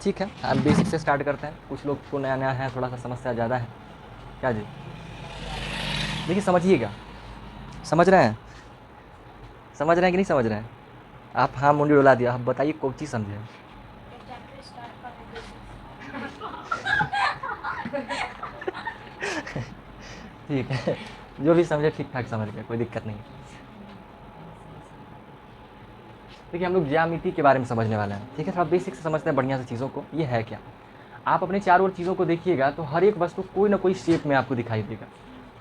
ठीक है, हम बेसिक से स्टार्ट करते हैं। कुछ लोग को नया नया है, थोड़ा सा समस्या ज़्यादा है। क्या जी? देखिए समझिएगा, समझ रहे हैं? समझ रहे हैं कि नहीं समझ रहे हैं? आप हाँ मुंडी डोला दिया, आप बताइए कौन चीज़ समझे? ठीक है, जो भी समझे ठीक ठाक समझ गए, कोई दिक्कत नहीं है। देखिए हम लोग ज्यामिति के बारे में समझने वाले हैं, ठीक है। थोड़ा बेसिक से समझते हैं बढ़िया से चीज़ों को। ये है क्या, आप अपने चारों ओर चीज़ों को देखिएगा तो हर एक वस्तु कोई ना कोई शेप में आपको दिखाई देगा।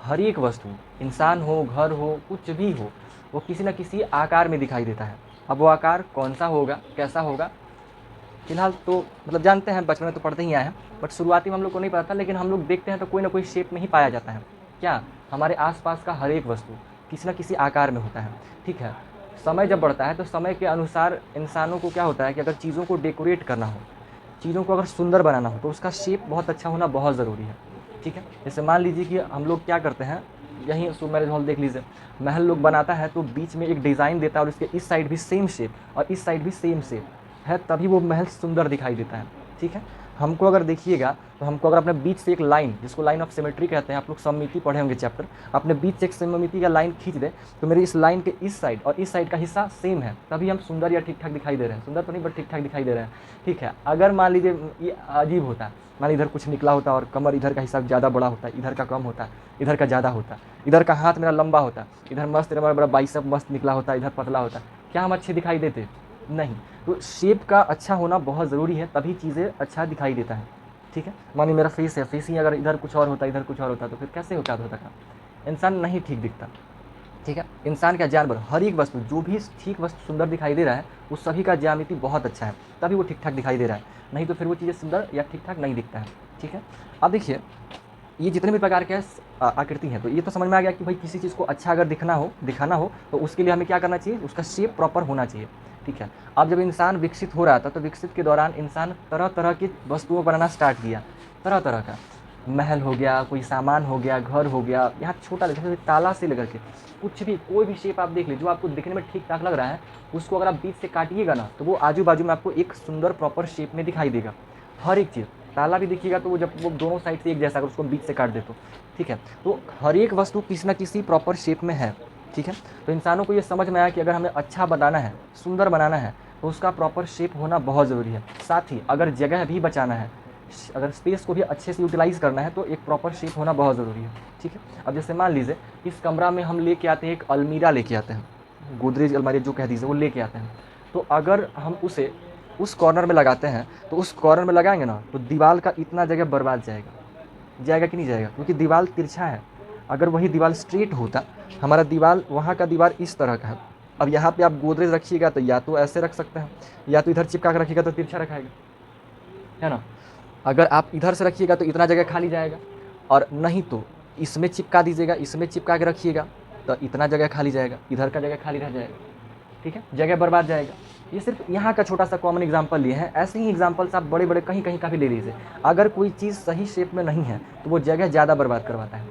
हर एक वस्तु, इंसान हो, घर हो, कुछ भी हो, वो किसी न किसी आकार में दिखाई देता है। अब वो आकार कौन सा होगा, कैसा होगा, फिलहाल तो मतलब जानते हैं, बचपन में तो पढ़ते ही आए हैं, बट शुरुआती में हम लोग को नहीं पता था, लेकिन हम लोग देखते हैं तो कोई ना कोई शेप में ही पाया जाता है। क्या, हमारे आसपास का हर एक वस्तु किसी न किसी आकार में होता है, ठीक है। समय जब बढ़ता है तो समय के अनुसार इंसानों को क्या होता है कि अगर चीज़ों को डेकोरेट करना हो, चीज़ों को अगर सुंदर बनाना हो, तो उसका शेप बहुत अच्छा होना बहुत ज़रूरी है, ठीक है। जैसे मान लीजिए कि हम लोग क्या करते हैं, यहीं सो मैरिज हॉल देख लीजिए, महल लोग बनाता है तो बीच में एक डिज़ाइन देता है और उसके इस साइड भी सेम शेप और इस साइड भी सेम शेप है, तभी वो महल सुंदर दिखाई देता है, ठीक है। हमको अगर देखिएगा तो हमको अगर अपने बीच से एक लाइन, जिसको लाइन ऑफ सिमेट्री कहते हैं, आप लोग सममिति पढ़े होंगे चैप्टर, अपने बीच से एक सममिति का लाइन खींच दे तो मेरे इस लाइन के इस साइड और इस साइड का हिस्सा सेम है, तभी हम सुंदर या ठीक ठाक दिखाई दे रहे हैं। सुंदर तो नहीं बट ठीक ठाक दिखाई दे रहे हैं, ठीक है। अगर मान लीजिए ये अजीब होता, मान इधर कुछ निकला होता और कमर इधर का हिस्सा ज़्यादा बड़ा होता है, इधर का कम होता, इधर का ज़्यादा होता, इधर का हाथ मेरा लंबा होता, इधर मस्त बड़ा बड़ा बाइसेप मस्त निकला होता, इधर पतला होता, क्या हम अच्छे दिखाई देते? नहीं। तो शेप का अच्छा होना बहुत ज़रूरी है, तभी चीज़ें अच्छा दिखाई देता है, ठीक है। मानिए मेरा फेस है, फेस ही अगर इधर कुछ और होता, इधर कुछ और होता, तो फिर कैसे होता का इंसान नहीं ठीक दिखता, ठीक है। इंसान का जानवर, हर एक वस्तु, जो भी ठीक वस्तु सुंदर दिखाई दे रहा है, उस सभी का ज्यामिति बहुत अच्छा है, तभी वो ठीक ठाक दिखाई दे रहा है, नहीं तो फिर वो चीज़ें सुंदर या ठीक ठाक नहीं दिखता है, ठीक है। अब देखिए ये जितने भी प्रकार के आकृति हैं, तो ये तो समझ में आ गया कि भाई किसी चीज़ को अच्छा अगर दिखाना हो तो उसके लिए हमें क्या करना चाहिए, उसका शेप प्रॉपर होना चाहिए, ठीक है। अब जब इंसान विकसित हो रहा था तो विकसित के दौरान इंसान तरह तरह की वस्तुओं बनाना स्टार्ट किया, तरह तरह का महल हो गया, कोई सामान हो गया, घर हो गया, यहाँ छोटा जैसे ताला से लेकर के कुछ भी, कोई भी शेप आप देख लीजिए जो आपको दिखने में ठीक ठाक लग रहा है, उसको अगर आप बीच से काटिएगा ना तो वो आजू बाजू में आपको एक सुंदर प्रॉपर शेप में दिखाई देगा। हर एक चीज़, ताला भी देखिएगा तो वो जब वो दोनों साइड से एक जैसा, अगर उसको बीच से काट दे तो, ठीक है। तो हर एक वस्तु किसी न किसी प्रॉपर शेप में है, ठीक है। तो इंसानों को ये समझ में आया कि अगर हमें अच्छा बनाना है, सुंदर बनाना है, तो उसका प्रॉपर शेप होना बहुत ज़रूरी है। साथ ही अगर जगह भी बचाना है, अगर स्पेस को भी अच्छे से यूटिलाइज़ करना है, तो एक प्रॉपर शेप होना बहुत ज़रूरी है, ठीक है। अब जैसे मान लीजिए इस कमरा में हम लेके आते हैं, एक अलमीरा लेके आते हैं, गोदरेज अलमारी जो कह दीजिए, वो लेके आते हैं, तो अगर हम उसे उस कॉर्नर में लगाते हैं, तो उस कॉर्नर में लगाएंगे ना तो दीवार का इतना जगह बर्बाद जाएगा, जाएगा कि नहीं जाएगा, क्योंकि दीवार तिरछा है। अगर वही दीवार स्ट्रेट होता, हमारा दीवार, वहाँ का दीवार इस तरह का है, अब यहाँ पे आप गोदरेज रखिएगा तो या तो ऐसे रख सकते हैं, या तो इधर चिपका कर रखिएगा तो तिरछा रखाएगा, है ना। अगर आप इधर से रखिएगा तो इतना जगह खाली जाएगा, और नहीं तो इसमें चिपका दीजिएगा, इसमें चिपका के रखिएगा तो इतना जगह खाली जाएगा, इधर का जगह खाली रह जाएगा, ठीक है, जगह बर्बाद जाएगा। ये सिर्फ यहाँ का छोटा सा कॉमन एग्जांपल लिए हैं, ऐसे ही एग्जांपल्स आप बड़े बड़े कहीं कहीं का भी ले लीजिए। अगर कोई चीज़ सही शेप में नहीं है तो वो जगह ज़्यादा बर्बाद करवाता है,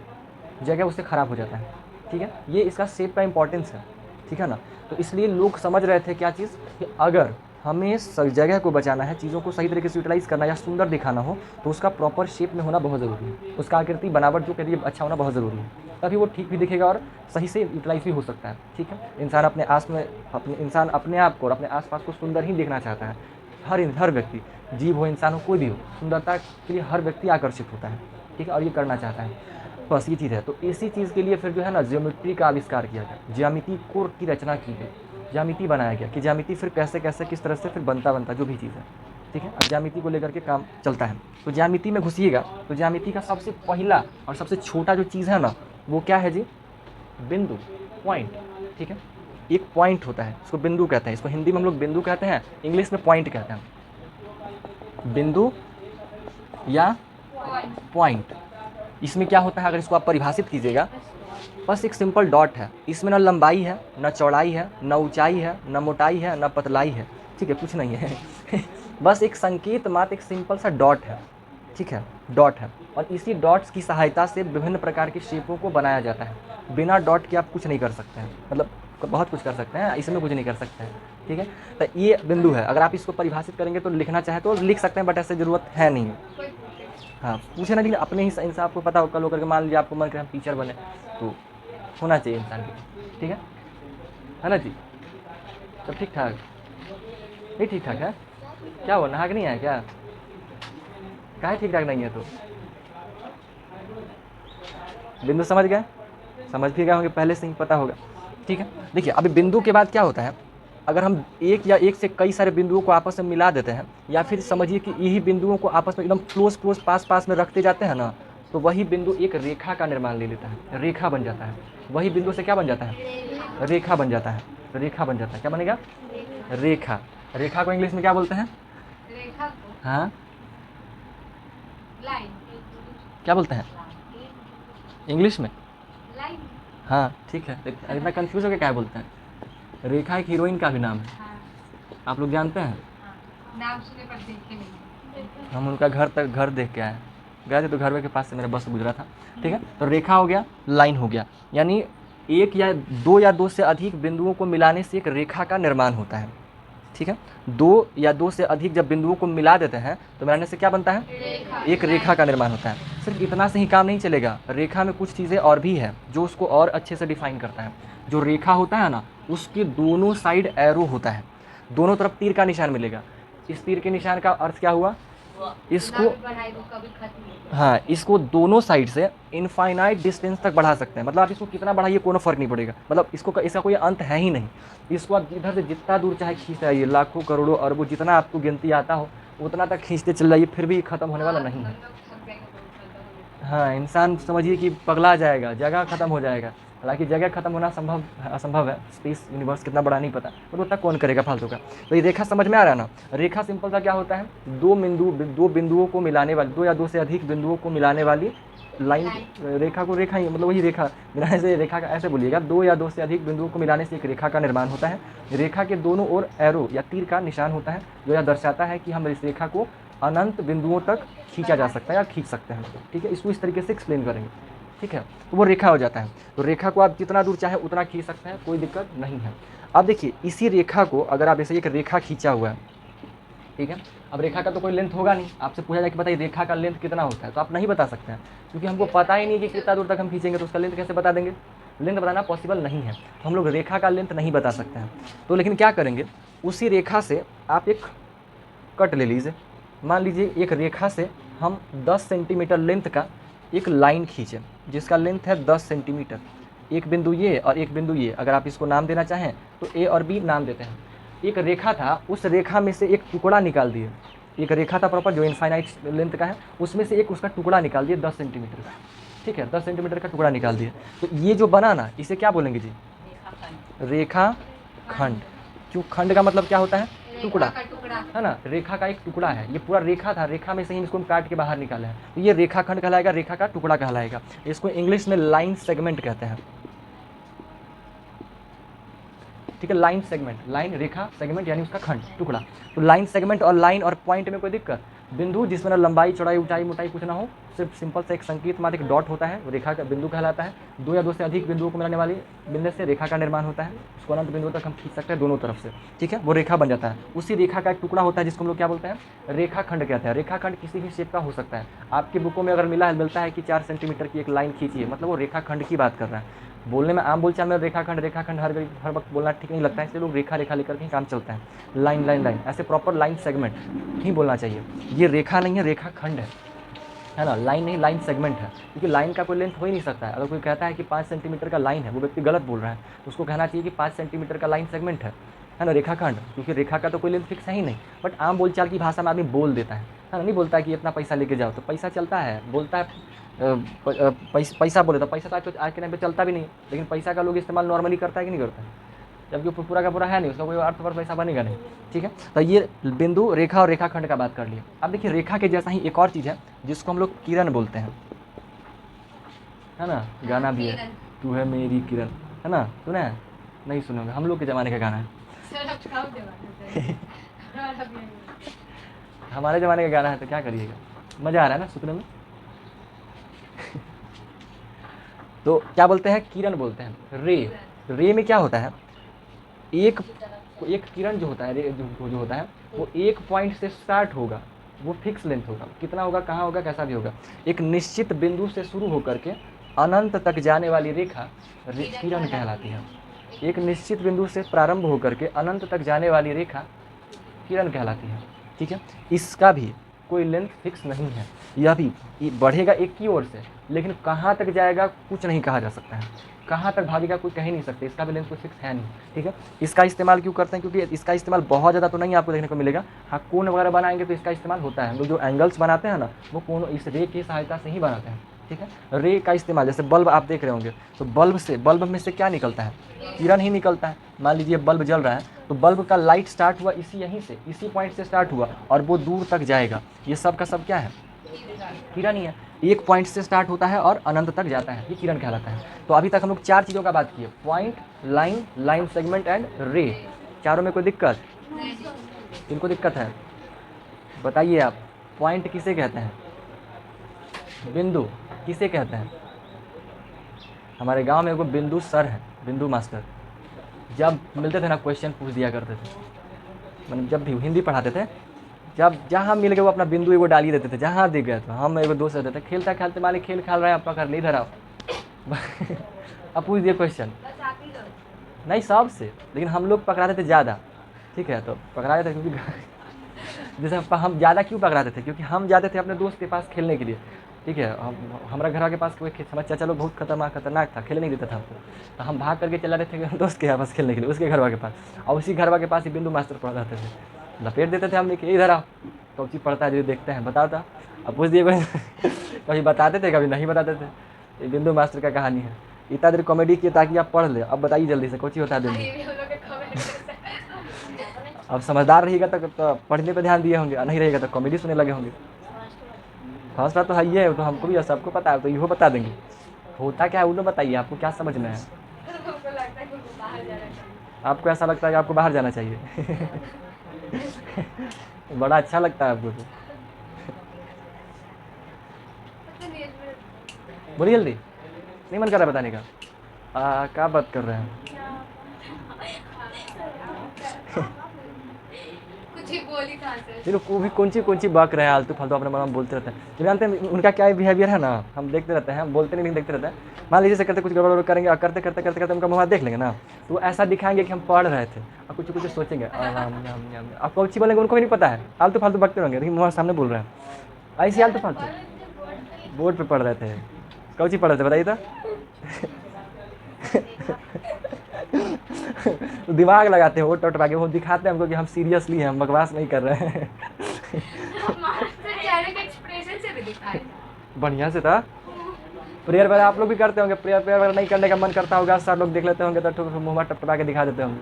जगह उससे ख़राब हो जाता है, ठीक है। ये इसका शेप का इंपॉर्टेंस है, ठीक है ना। तो इसलिए लोग समझ रहे थे क्या चीज़, कि अगर हमें जगह को बचाना है, चीज़ों को सही तरीके से यूटिलाइज़ करना या सुंदर दिखाना हो, तो उसका प्रॉपर शेप में होना बहुत ज़रूरी है, उसका आकृति बनावट जो कह अच्छा होना बहुत ज़रूरी है, तभी वो ठीक भी दिखेगा और सही से यूटिलाइज भी हो सकता है, ठीक है। इंसान अपने आप को और अपने आसपास को सुंदर ही देखना चाहता है। हर व्यक्ति, जीव हो, इंसान हो, कोई भी हो, सुंदरता के लिए हर व्यक्ति आकर्षित होता है, ठीक है, और ये करना चाहता है। बस ये चीज़ है। तो इसी चीज़ के लिए फिर जो है ना ज्योमेट्री का आविष्कार किया गया, ज्यामिति को की रचना की गई, ज्यामिति बनाया गया कि ज्यामिति फिर कैसे कैसे किस तरह से फिर बनता जो भी चीज़ है, ठीक है। अब ज्यामिति को लेकर के काम चलता है, तो ज्यामिति में घुसिएगा तो ज्यामिति का सबसे पहला और सबसे छोटा जो चीज़ है ना, वो क्या है जी, बिंदु, पॉइंट, ठीक है। एक पॉइंट होता है, इसको बिंदु कहते हैं, इसको हिंदी में हम लोग बिंदु कहते हैं, इंग्लिश में पॉइंट कहते हैं, बिंदु या पॉइंट। इसमें क्या होता है, अगर इसको आप परिभाषित कीजिएगा, बस एक सिंपल डॉट है, इसमें ना लंबाई है, ना चौड़ाई है, ना ऊंचाई है, ना मोटाई है, ना पतलाई है, ठीक है, कुछ नहीं है बस एक संकेत मात्र, एक सिंपल सा डॉट है, ठीक है, डॉट है। और इसी डॉट्स की सहायता से विभिन्न प्रकार के शेपों को बनाया जाता है, बिना डॉट के आप कुछ नहीं कर सकते हैं। मतलब बहुत कुछ कर सकते हैं, इसमें कुछ नहीं कर सकते हैं, ठीक है। तो ये बिंदु है, अगर आप इसको परिभाषित करेंगे तो लिखना चाहे तो लिख सकते हैं, बट ऐसे ज़रूरत है नहीं। हाँ पूछे ना, लेकिन अपने ही इंसान आपको पता हो, कल होकर के मान लीजिए आपको मन करे हम टीचर बने, तो होना चाहिए इंसान के, ठीक है ना जी। सब ठीक ठाक नहीं, ठीक ठाक है। क्या हुआ, नहा के नहीं आया क्या? काहे ठीक ठाक नहीं है? तो बिंदु समझ गए, समझ भी गए होंगे, पहले से ही पता होगा, ठीक है। देखिए अभी बिंदु के बाद क्या होता है, अगर हम एक या एक से कई सारे बिंदुओं को आपस में मिला देते हैं, या फिर समझिए कि यही बिंदुओं को आपस में एकदम क्लोज पास पास में रखते जाते हैं ना, तो वही बिंदु एक रेखा का निर्माण ले लेता है, रेखा बन जाता है। वही बिंदु से क्या बन जाता है? रेखा बन जाता है, रेखा बन जाता है। क्या बनेगा? रेखा। रेखा को इंग्लिश में क्या बोलते हैं? हाँ क्या बोलते हैं इंग्लिश में? हाँ ठीक है, इतना कंफ्यूज होकर क्या बोलते हैं? रेखा एक हीरोइन का भी नाम है, आप लोग जानते हैं? नाम सुने पर देखे नहीं। हम उनका घर देख के आए, गए थे तो घर के पास से मेरा बस गुजरा था, ठीक है। तो रेखा हो गया, लाइन हो गया, यानी एक या दो से अधिक बिंदुओं को मिलाने से एक रेखा का निर्माण होता है, ठीक है। दो या दो से अधिक जब बिंदुओं को मिला देते हैं तो मिलाने से क्या बनता है? एक रेखा का निर्माण होता है। सिर्फ इतना से ही काम नहीं चलेगा, रेखा में कुछ चीज़ें और भी है जो उसको और अच्छे से डिफाइन करता है। जो रेखा होता है ना, उसके दोनों साइड एरो होता है, दोनों तरफ तीर का निशान मिलेगा। इस तीर के निशान का अर्थ क्या हुआ? इसको हाँ, इसको दोनों साइड से इनफाइनाइट डिस्टेंस तक बढ़ा सकते हैं, मतलब आप इसको कितना बढ़ाइए कोनो फर्क नहीं पड़ेगा, मतलब इसका कोई अंत है ही नहीं। इसको आप इधर से जितना दूर चाहे खींच आइए, लाखों करोड़ों अरबों जितना आपको गिनती आता हो उतना तक खींचते चल जाइए, फिर भी ख़त्म होने वाला नहीं है। हाँ, इंसान समझिए कि पगला जाएगा, जगह ख़त्म हो जाएगा। हालांकि जगह खत्म होना असंभव है, स्पेस यूनिवर्स कितना बड़ा नहीं पता, पर उतना कौन करेगा फालतू का। तो ये रेखा समझ में आ रहा है ना? रेखा सिंपल सा क्या होता है? दो बिंदुओं को मिलाने वाली, दो या दो से अधिक बिंदुओं को मिलाने वाली लाइन। रेखा को रेखा ही मतलब वही रेखा मिलाने से रेखा का, ऐसे बोलिएगा, दो या दो से अधिक बिंदुओं को मिलाने से एक रेखा का निर्माण होता है। रेखा के दोनों ओर एरो या तीर का निशान होता है, जो यह दर्शाता है कि हम इस रेखा को अनंत बिंदुओं तक खींचा जा सकता है या खींच सकते हैं, ठीक है। इसको इस तरीके से एक्सप्लेन करेंगे, ठीक है। तो वो रेखा हो जाता है। तो रेखा को आप जितना दूर चाहे उतना खींच सकते हैं, कोई दिक्कत नहीं है। अब देखिए इसी रेखा को अगर आप ऐसे एक रेखा खींचा हुआ है, ठीक है। अब रेखा का तो कोई लेंथ होगा नहीं, आपसे पूछा जाए कि बताइए रेखा का लेंथ कितना होता है, तो आप नहीं बता सकते हैं, क्योंकि हमको पता ही नहीं कि कितना दूर तक हम खींचेंगे, तो उसका लेंथ कैसे बता देंगे? लेंथ बताना पॉसिबल नहीं है, तो हम लोग रेखा का लेंथ नहीं बता सकते हैं। तो लेकिन क्या करेंगे, उसी रेखा से आप एक कट ले लीजिए। मान लीजिए एक रेखा से हम 10 सेंटीमीटर लेंथ का एक लाइन खींचें जिसका लेंथ है 10 सेंटीमीटर। एक बिंदु ये और एक बिंदु ये, अगर आप इसको नाम देना चाहें तो ए और बी नाम देते हैं। एक रेखा था, उस रेखा में से एक टुकड़ा निकाल दिए। एक रेखा था प्रॉपर जो इनफाइनाइट लेंथ का है, उसमें से एक उसका टुकड़ा निकाल दिए 10 सेंटीमीटर का, ठीक है। 10 सेंटीमीटर का टुकड़ा निकाल दिए, तो ये जो बना ना, इसे क्या बोलेंगे जी? रेखा खंड। क्यों? खंड का मतलब क्या होता है? टुकड़ा, है ना। रेखा का एक टुकड़ा है, ये पूरा रेखा था, रेखा में से ही इसको हम काट के बाहर निकाले हैं, तो ये रेखा खंड कहलाएगा, रेखा का टुकड़ा कहलाएगा। इसको इंग्लिश में लाइन सेगमेंट कहते हैं, ठीक है। लाइन सेगमेंट, लाइन रेखा, सेगमेंट यानी उसका खंड, टुकड़ा। तो लाइन सेगमेंट और लाइन और पॉइंट में कोई दिक्कत? बिंदु जिसमें ना लंबाई चौड़ाई ऊंचाई मोटाई कुछ ना हो, सिर्फ सिंपल से एक संकेत मात्र एक डॉट होता है, वो रेखा का बिंदु कहलाता है। दो या दो से अधिक बिंदुओं को मिलाने वाली बिंदु से रेखा का निर्माण होता है, उसको अनंत बिंदुओं तक हम खींच सकते हैं दोनों तरफ से, ठीक है। वो रेखा बन जाता है। उसी रेखा का एक टुकड़ा होता है जिसको हम लोग क्या बोलते हैं? रेखा खंड कहते हैं। रेखा खंड किसी भी शेप का हो सकता है। आपकी बुकों में अगर मिलता है कि 4 सेंटीमीटर की एक लाइन खींचिए, मतलब वो रेखा खंड की बात कर रहा है। बोलने में आम बोलचाल में रेखाखंड हर वक्त बोलना ठीक नहीं लगता है, इसलिए लोग रेखा लेकर के काम चलता है। लाइन लाइन लाइन, ऐसे प्रॉपर लाइन सेगमेंट नहीं बोलना चाहिए। ये रेखा नहीं है, रेखा खंड है ना। लाइन नहीं, लाइन सेगमेंट है, क्योंकि लाइन का कोई लेंथ हो ही नहीं सकता है। अगर कोई कहता है कि 5 सेंटीमीटर का लाइन है, वो व्यक्ति गलत बोल रहा है। उसको कहना चाहिए कि 5 सेंटीमीटर का लाइन सेगमेंट है ना, रेखाखंड, क्योंककि रेखा का तो कोई लेंथ फिक्स है ही नहीं। बट आम बोलचाल की भाषा में आदमी बोल देता है ना, नहीं बोलता है कि इतना पैसा लेके जाओ, तो पैसा चलता है, बोलता है पैसा बोले, तो पैसा तो आज के टाइम पे चलता भी नहीं, लेकिन पैसा का लोग इस्तेमाल नॉर्मली करता है कि नहीं करता है, जबकि पूरा का पूरा है नहीं, उसका कोई अर्थ पर पैसा बनेगा नहीं, ठीक है। तो ये बिंदु, रेखा और रेखाखंड का बात कर लिया। अब देखिए रेखा के जैसा ही एक और चीज़ है जिसको हम लोग किरण बोलते हैं, है ना। गाना भी है, तू है मेरी किरण, है ना, सुना है? नहीं सुनोगे, हम लोग के ज़माने का गाना है। हमारे ज़माने का गाना है, तो क्या करिएगा, मज़ा आ रहा है ना सुनने में। तो क्या बोलते हैं? किरण बोलते हैं। रे में क्या होता है? एक एक किरण जो होता है जो होता है वो एक पॉइंट से स्टार्ट होगा, वो फिक्स लेंथ होगा, कितना होगा, कहाँ होगा, कैसा भी होगा। एक निश्चित बिंदु से शुरू होकर के अनंत तक जाने वाली रेखा किरण कहलाती है। एक निश्चित बिंदु से प्रारंभ होकर के अनंत तक जाने वाली रेखा किरण कहलाती है। ठीक है, इसका भी कोई लेंथ फिक्स नहीं है, यह भी बढ़ेगा एक की ओर से, लेकिन कहाँ तक जाएगा कुछ नहीं कहा जा सकता है, कहाँ तक भागेगा कोई कह ही नहीं सकते, इसका भी लेंथ कोई फिक्स है नहीं। ठीक है, इसका इस्तेमाल क्यों करते हैं, क्योंकि इसका इस्तेमाल बहुत ज़्यादा तो नहीं आपको देखने को मिलेगा। हाँ, कोण वगैरह बनाएंगे तो इसका इस्तेमाल होता है। हम लोग जो एंगल्स बनाते हैं ना, वो कोण इस रे की सहायता से ही बनाते हैं। ठीक है, रे का इस्तेमाल, जैसे बल्ब आप देख रहे होंगे तो बल्ब में से क्या निकलता है, किरण ही निकलता है। मान लीजिए बल्ब जल रहा है तो बल्ब का लाइट स्टार्ट हुआ यहीं से, इसी पॉइंट से स्टार्ट हुआ और वो दूर तक जाएगा। ये सब का सब क्या है, किरण ही है। एक पॉइंट से स्टार्ट होता है और अनंत तक जाता है, ये किरण कहलाता है। तो अभी तक हम लोग 4 चीज़ों का बात किए, point, line, line segment and रे। चारों में कोई दिक्कत, इनको दिक्कत है बताइए आप। पॉइंट किसे कहते हैं, बिंदु किसे कहते हैं। हमारे गांव में एगो बिंदु सर है, बिंदु मास्टर। जब मिलते थे ना क्वेश्चन पूछ दिया करते थे, मतलब जब भी हिंदी पढ़ाते थे, जब जहाँ मिल गए वो अपना बिंदु एगो डाल ही देते थे, जहाँ दिख गए तो हम एगो दोस्त रहते थे, खेलता खेलते मालिक खेल खेल रहे हैं, आप पकड़ ली इधर आओ अब पूछ दिए क्वेश्चन, नहीं सबसे, लेकिन हम लोग पकड़ाते थे ज़्यादा। ठीक है, तो पकड़ाते थे क्योंकि जैसे हम ज़्यादा क्यों पकड़ाते थे, क्योंकि हम जाते थे अपने दोस्त के पास खेलने के लिए। ठीक है, हमारा घर के पास कोई हमारा चाचा लोग बहुत खतरनाक था, खेलने नहीं देता था हमको, तो हम भाग करके चला रहे थे दोस्त के पास खेलने के लिए, उसके घर के पास, और उसी घर के पास ही बिंदु मास्टर पढ़ रहते थे, लपेट देते थे हम लेके, इधर आओ कौन चीज़ पढ़ता है जो देखते हैं बताओ था। अब पूछ दिए कभी बताते थे कभी नहीं बताते थे। ये बिंदु मास्टर का कहानी है, इतना देर कॉमेडी किया ताकि आप पढ़ ले। अब बताइए जल्दी से कौन चीज़ होता है बिंदु। अब समझदार रहिएगा तो पढ़ने पर ध्यान दिए होंगे, नहीं रहेगा तो कॉमेडी सुनने लगे होंगे। फर्स्ट बात तो है ये, तो हमको भी सबको पता है, तो इहो बता देंगे होता क्या है। वो लोग बताइए आपको क्या समझना है। आपको ऐसा लगता है कि आपको बाहर जाना चाहिए बड़ा अच्छा लगता है आपको तो। बोलिए जल्दी, नहीं मन कर रहा बताने का। क्या बात कर रहे हैं चलो को भी कौन सी बक रहे हैं, आलतू फालतू अपने मन में बोलते रहते हैं। जब जानते हैं उनका क्या बिहेवियर है ना, हम देखते रहते हैं, हम बोलते नहीं देखते रहते हैं। मान लीजिए से करते कुछ गड़बड़ करेंगे और करते करते करते करते उनका मुँह देख लेंगे ना, तो ऐसा दिखाएंगे कि हम पढ़ रहे थे और कुछ सोचेंगे। आप कौन सी बोलेंगे उनको भी नहीं पता है, आलतू फालतू बकते रहेंगे, लेकिन मुँह सामने बोल रहे हैं ऐसे आलतू फालतू। बोर्ड पर पढ़ रहे थे, कौन सी पढ़ रहे थे बताइए तो दिमाग लगाते हैं वो टटवा के, वो दिखाते हैं हमको कि हम सीरियसली हैं, हम बकवास नहीं कर रहे हैं बढ़िया से था। प्रेयर वगैरह आप लोग भी करते होंगे, प्रेयर वगैरह नहीं करने का मन करता होगा, सर लोग देख लेते होंगे तो मुँह टपटपा के दिखा देते होंगे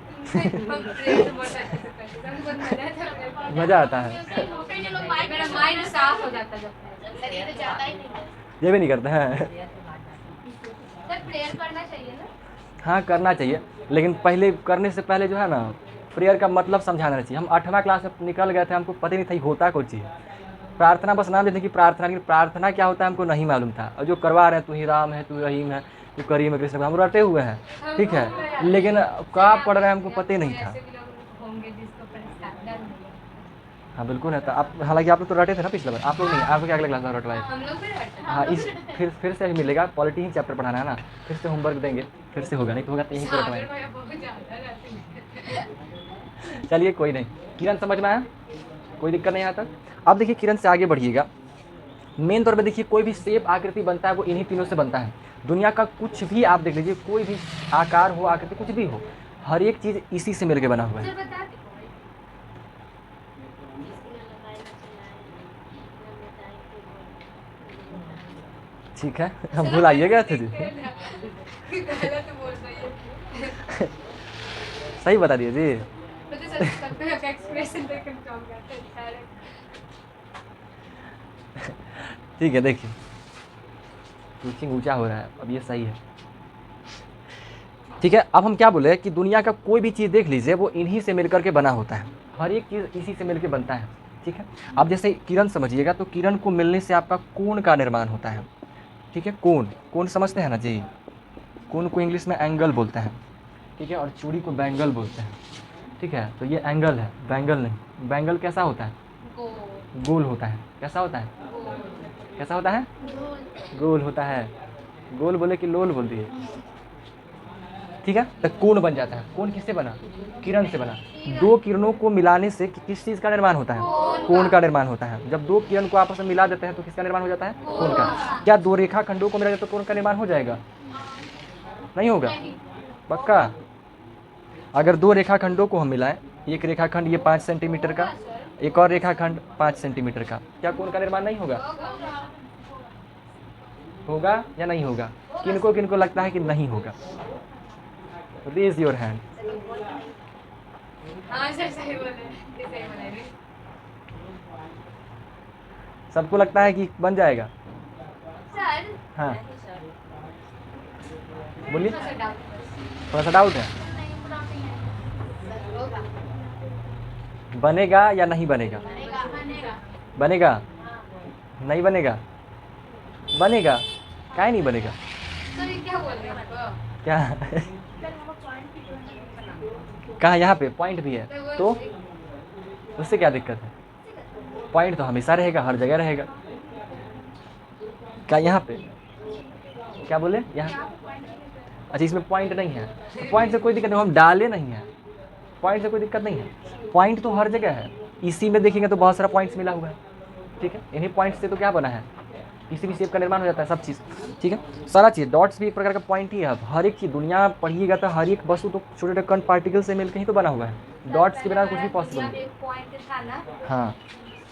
मज़ा आता है ये भी नहीं करते हैं। हाँ करना चाहिए, लेकिन पहले करने से पहले जो है ना प्रेयर का मतलब समझाना चाहिए। हम 8वां क्लास में निकल गए थे, हमको पता नहीं था होता कौन चीज़। प्रार्थना बस नाम देते कि प्रार्थना, लेकिन प्रार्थना क्या होता है हमको नहीं मालूम था। और जो करवा रहे हैं, तू ही राम है, तू रहीम है, तू करीम है, कृष्ण, हम रटे हुए हैं। ठीक है, लेकिन क्या पढ़ रहे हैं हमको पता ही नहीं था। हाँ बिल्कुल है, तो आप हालांकि आप लोग तो रटे थे ना पिछले बार, आप लोग नहीं, आप लोग अगले क्लास में रटवाए। हाँ इस फिर से मिलेगा, पॉलिटी ही चैप्टर पढ़ाना है ना, फिर से होमवर्क देंगे, फिर से होगा, नहीं तो होगा तो यहीं पर रटवाएंगे। चलिए कोई नहीं, किरण समझ में आया, कोई दिक्कत नहीं आता। अब देखिए किरण से आगे बढ़िएगा। मेन तौर पे देखिए कोई भी शेप आकृति बनता है वो इन्हीं तीनों से बनता है। दुनिया का कुछ भी आप देख लीजिए, कोई भी आकार हो, आकृति कुछ भी हो, हर एक चीज़ इसी से मिलकर बना हुआ है। ठीक है, हम भूल आइएगा थे जी सही बता दिए जी ठीक है, देखिए टीचिंग ऊंचा हो रहा है, अब ये सही है। ठीक है, अब हम क्या बोले कि दुनिया का कोई भी चीज़ देख लीजिए वो इन्हीं से मिलकर के बना होता है, हर एक चीज़ इसी से मिलकर बनता है। ठीक है, अब जैसे किरण समझिएगा, तो किरण को मिलने से आपका कोण का निर्माण होता है। ठीक है, कोण समझते हैं ना जी, कोण को इंग्लिश में एंगल बोलते हैं। ठीक है, और चूड़ी को बैंगल बोलते हैं, ठीक है। तो ये एंगल है, बैंगल नहीं। बैंगल कैसा होता है? गोल होता है। कैसा होता है? कैसा होता है? गोल होता है। गोल बोले कि लोल बोल दिए, ठीक है। तो कोण बन जाता है। कोण किससे बना? किरण से बना। दो किरणों को मिलाने से किस चीज़ का निर्माण होता है? कोण का निर्माण होता है। जब दो किरण को आपस में मिला देते हैं तो किसका निर्माण हो जाता है? कोण का। क्या दो रेखाखंडों को मिला जाए तो कोण का निर्माण हो जाएगा? नहीं होगा। पक्का? अगर दो रेखाखंडों को हम मिलाएं, एक रेखाखंड ये 5 सेंटीमीटर का, एक और रेखाखंड 5 सेंटीमीटर का, क्या कोण का निर्माण नहीं होगा? होगा या नहीं होगा? किनको किनको लगता है कि नहीं होगा? Raise your hand. हाँ सर सही बोले, सही बोले। सबको लगता है कि बन जाएगा? सर हाँ बोलिए। थोड़ा सा डाउट थोड़ा सा डाउट है, होगा। बनेगा या नहीं बनेगा? बनेगा? नहीं बनेगा? बनेगा। काहे नहीं बनेगा? सर ये क्या बोल रहे हैं आपको? क्या? कहाँ? यहाँ पे पॉइंट भी है तो उससे क्या दिक्कत है? पॉइंट तो हमेशा रहेगा, हर जगह रहेगा। क्या यहाँ पे? क्या बोले? यहाँ? अच्छा, इसमें पॉइंट नहीं है तो पॉइंट से कोई दिक्कत नहीं, हम डाले नहीं है, पॉइंट से कोई दिक्कत नहीं है। पॉइंट तो हर जगह है। इसी में देखेंगे तो बहुत सारा पॉइंट्स मिला हुआ है, ठीक है। इन्हीं पॉइंट से तो क्या बना है? किसी भी शेप का निर्माण हो जाता है, सब चीज़, ठीक है। सारा चीज़, डॉट्स भी एक प्रकार का पॉइंट ही है। अब हर एक चीज़ दुनिया पढ़िएगा तो हर एक वस्तु तो छोटे छोटे कण पार्टिकल से मिलकर ही तो बना हुआ है। डॉट्स के बिना कुछ भी पॉसिबल नहीं। एक पॉइंट था ना, हाँ,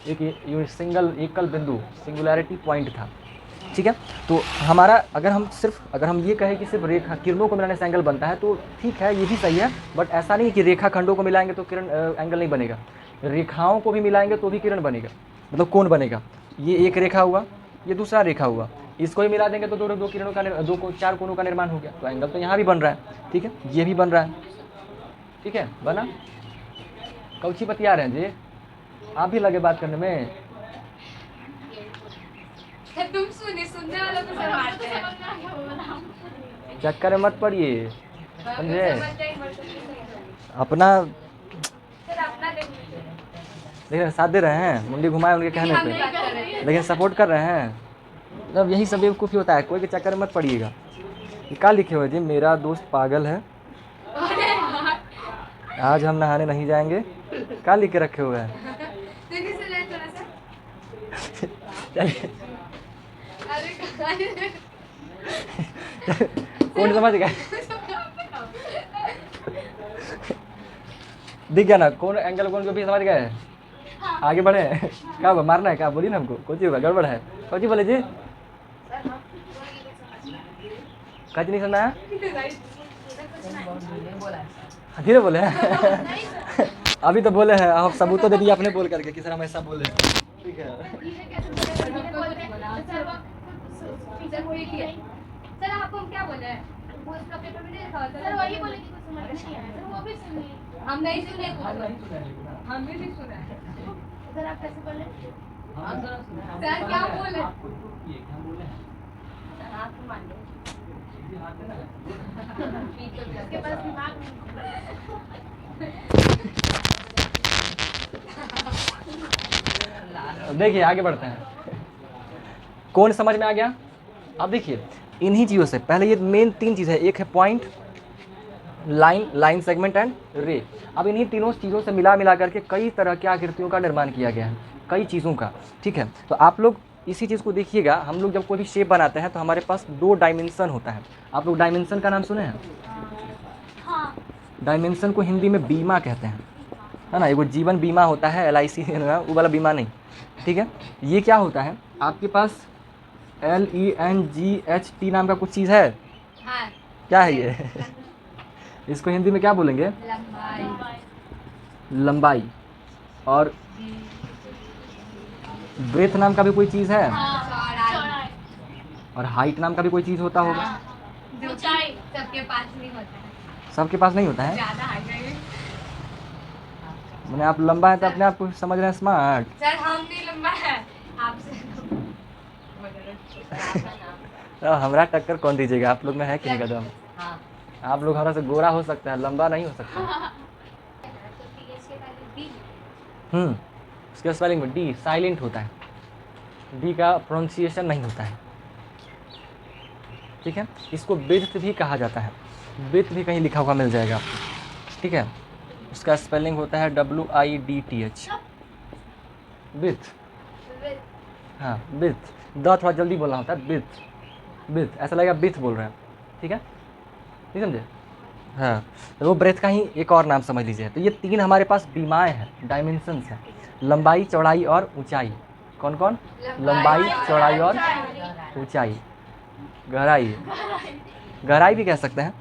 एक सिंगल एकल बिंदु, सिंगुलैरिटी पॉइंट था, ठीक है। तो हमारा अगर हम ये कहें कि सिर्फ रेखा किरणों को मिलाने से एंगल बनता है तो ठीक है, ये भी सही है। बट ऐसा नहीं कि रेखा खंडों को मिलाएंगे तो किरण एंगल नहीं बनेगा। रेखाओं को भी मिलाएंगे तो भी किरण बनेगा, मतलब कोण बनेगा। ये एक रेखा हुआ, ये दूसरा रेखा हुआ, इसको ही मिला देंगे तो दो किरणों का चार कोणों का निर्माण हो गया। तो एंगल तो यहाँ भी बन रहा है, ठीक है, ये भी बन रहा है, ठीक है। बना? कौची बतिया रहे हैं जी? आप भी लगे बात करने में। तुम सुनने वालों को सर मारते हैं। चक्कर में मत पड़िए, समझे? अपना सर अपना देखिए, लेकिन साथ दे रहे हैं, मुंडी घुमाए उनके कहने हम पे, बात कर रहे हैं। लेकिन सपोर्ट कर रहे हैं। मतलब यही सब बेवकूफ़ी होता है, कोई के चक्कर में मत पड़िएगा। ये क्या लिखे हुए जी? मेरा दोस्त पागल है, आज हम नहाने नहीं जाएंगे। क्या लिख के रखे हुए हैं? सुनिए सर थोड़ा सा। चलिए, अरे कौन समझ गए? दिख गया ना कौन एंगल कौन को भी समझ गए? आगे बढ़े। क्या हुआ? मारना है क्या? बोलिए ना हमको, कुछ होगा, गड़बड़ है। कुछ बोले जी? कुछ नहीं सुना है? धीरे बोले हैं। अभी तो बोले हैं, आप सबूत तो दे दिए अपने बोल करके कि सर हम ऐसा बोले, ठीक है। सर आपको हम क्या बोले? वो इसका पेपर में नहीं लिखा होता। सर वही बोले कि कुछ समझ नहीं आया। सर वो भी सुनिए। हम नहीं सुने, हम भी नहीं सुना है। सर आप कैसे बोले? सर क्या बोले? हाथ तो मान लो। इसके पास दिमाग देखिए आगे बढ़ते हैं। कौन समझ में आ गया? अब देखिए इन्हीं चीज़ों से पहले ये मेन 3 चीज़ है, एक है पॉइंट, लाइन सेगमेंट एंड रे। अब इन्हीं तीनों चीज़ों से मिला करके कई तरह की आकृतियों का निर्माण किया गया है, कई चीज़ों का, ठीक है। तो आप लोग इसी चीज़ को देखिएगा, हम लोग जब कोई भी शेप बनाते हैं तो हमारे पास 2 डायमेंशन होता है। आप लोग डायमेंशन का नाम सुने हैं? हाँ। डायमेंशन को हिंदी में बीमा कहते हैं, है ना। एगो जीवन बीमा होता है, LIC वो वाला बीमा नहीं, ठीक है। ये क्या होता है, आपके पास LENGHT नाम का कुछ चीज़ है, हाँ। क्या है ये? इसको हिंदी में क्या बोलेंगे? लंबाई। और ब्रेथ नाम का भी कोई चीज़ है, और हाइट नाम का भी कोई चीज़ होता होगा। ऊंचाई सबके पास नहीं होता है, सबके पास नहीं होता है। ज्यादा हाइट नहीं। मैंने आप लंबा है तो अपने आप को समझ रहे हैं स्मार्ट। सर हम नहीं लंबा है आपसे। तो हमारा टक्कर कौन दीजिएगा? आप लोग में है कि नहीं कदम? हाँ। आप लोग हमारा से गोरा हो सकता है, लंबा नहीं हो सकता। तो TH के पहले D। उसके स्पेलिंग में डी साइलेंट होता है, डी का प्रोनाउंसिएशन नहीं होता है, ठीक है। इसको विड्थ भी कहा जाता है, विड्थ भी कहीं लिखा हुआ मिल जाएगा आपको, ठीक है। उसका स्पेलिंग होता है WIDTH, विड्थ। With। हाँ विड्थ, द थोड़ा जल्दी बोलना होता है, विड्थ, विड्थ ऐसा लगेगा विथ बोल रहे हैं, ठीक है, नहीं समझे। हाँ, तो वो ब्रेथ का ही एक और नाम समझ लीजिए। तो ये तीन हमारे पास बीमाएँ हैं, डायमेंशंस हैं, लंबाई, चौड़ाई और ऊंचाई। कौन कौन? लंबाई, चौड़ाई और ऊंचाई। गहराई, गहराई भी कह सकते हैं।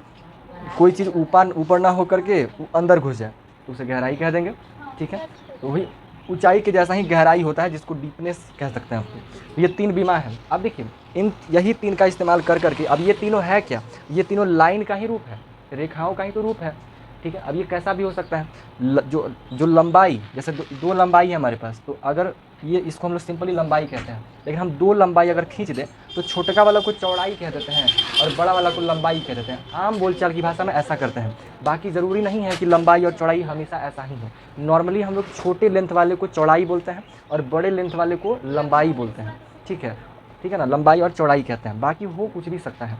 कोई चीज़ ऊपर ऊपर ना हो करके अंदर घुस जाए तो उसे गहराई कह देंगे, ठीक है। तो वही ऊंचाई के जैसा ही गहराई होता है, जिसको डीपनेस कह सकते हैं आपको। ये तीन बीमा है। अब देखिए इन यही तीन का इस्तेमाल कर करके, अब ये तीनों है क्या? ये तीनों लाइन का ही रूप है, रेखाओं का ही तो रूप है, ठीक है। अब ये कैसा भी हो सकता है, जो लंबाई, जैसे दो लंबाई है हमारे पास, तो अगर ये इसको हम लोग सिंपली लंबाई कहते हैं, लेकिन हम दो लंबाई अगर खींच दें तो छोटका वाला को चौड़ाई कह देते हैं और बड़ा वाला को लंबाई कह देते हैं। आम बोलचाल की भाषा में ऐसा करते हैं। बाकी ज़रूरी नहीं है कि लंबाई और चौड़ाई हमेशा ऐसा ही हो। नॉर्मली हम लोग छोटे लेंथ वाले को चौड़ाई बोलते हैं और बड़े लेंथ वाले को लंबाई बोलते हैं, ठीक है ना। लंबाई और चौड़ाई कहते हैं, बाकी हो कुछ भी सकता है,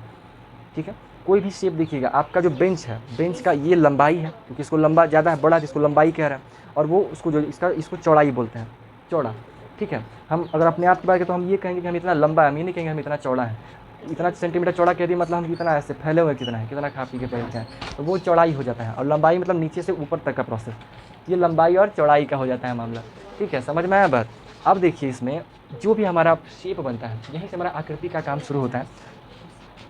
ठीक है। कोई भी शेप देखिएगा, आपका जो बेंच है, बेंच का ये लंबाई है क्योंकि इसको लंबा ज़्यादा है, बड़ा जिसको लंबाई कह रहा है, और वो उसको जो इसको चौड़ाई बोलते हैं, चौड़ा, ठीक है। हम अगर अपने आप की बात करें तो हम ये कहेंगे कि हम इतना लंबा है, हम ये नहीं कहेंगे हम इतना चौड़ा है। इतना सेंटीमीटर चौड़ा कह दिए मतलब हम कितना ऐसे फैले हुए कितना है, कितना खा पी के बैठते हैं, तो वो चौड़ाई हो जाता है। और लंबाई मतलब नीचे से ऊपर तक का प्रोसेस, ये लंबाई और चौड़ाई का हो जाता है मामला, ठीक है। समझ में आया बात? अब देखिए इसमें जो भी हमारा शेप बनता है, यहीं से हमारा आकृति का काम शुरू होता है।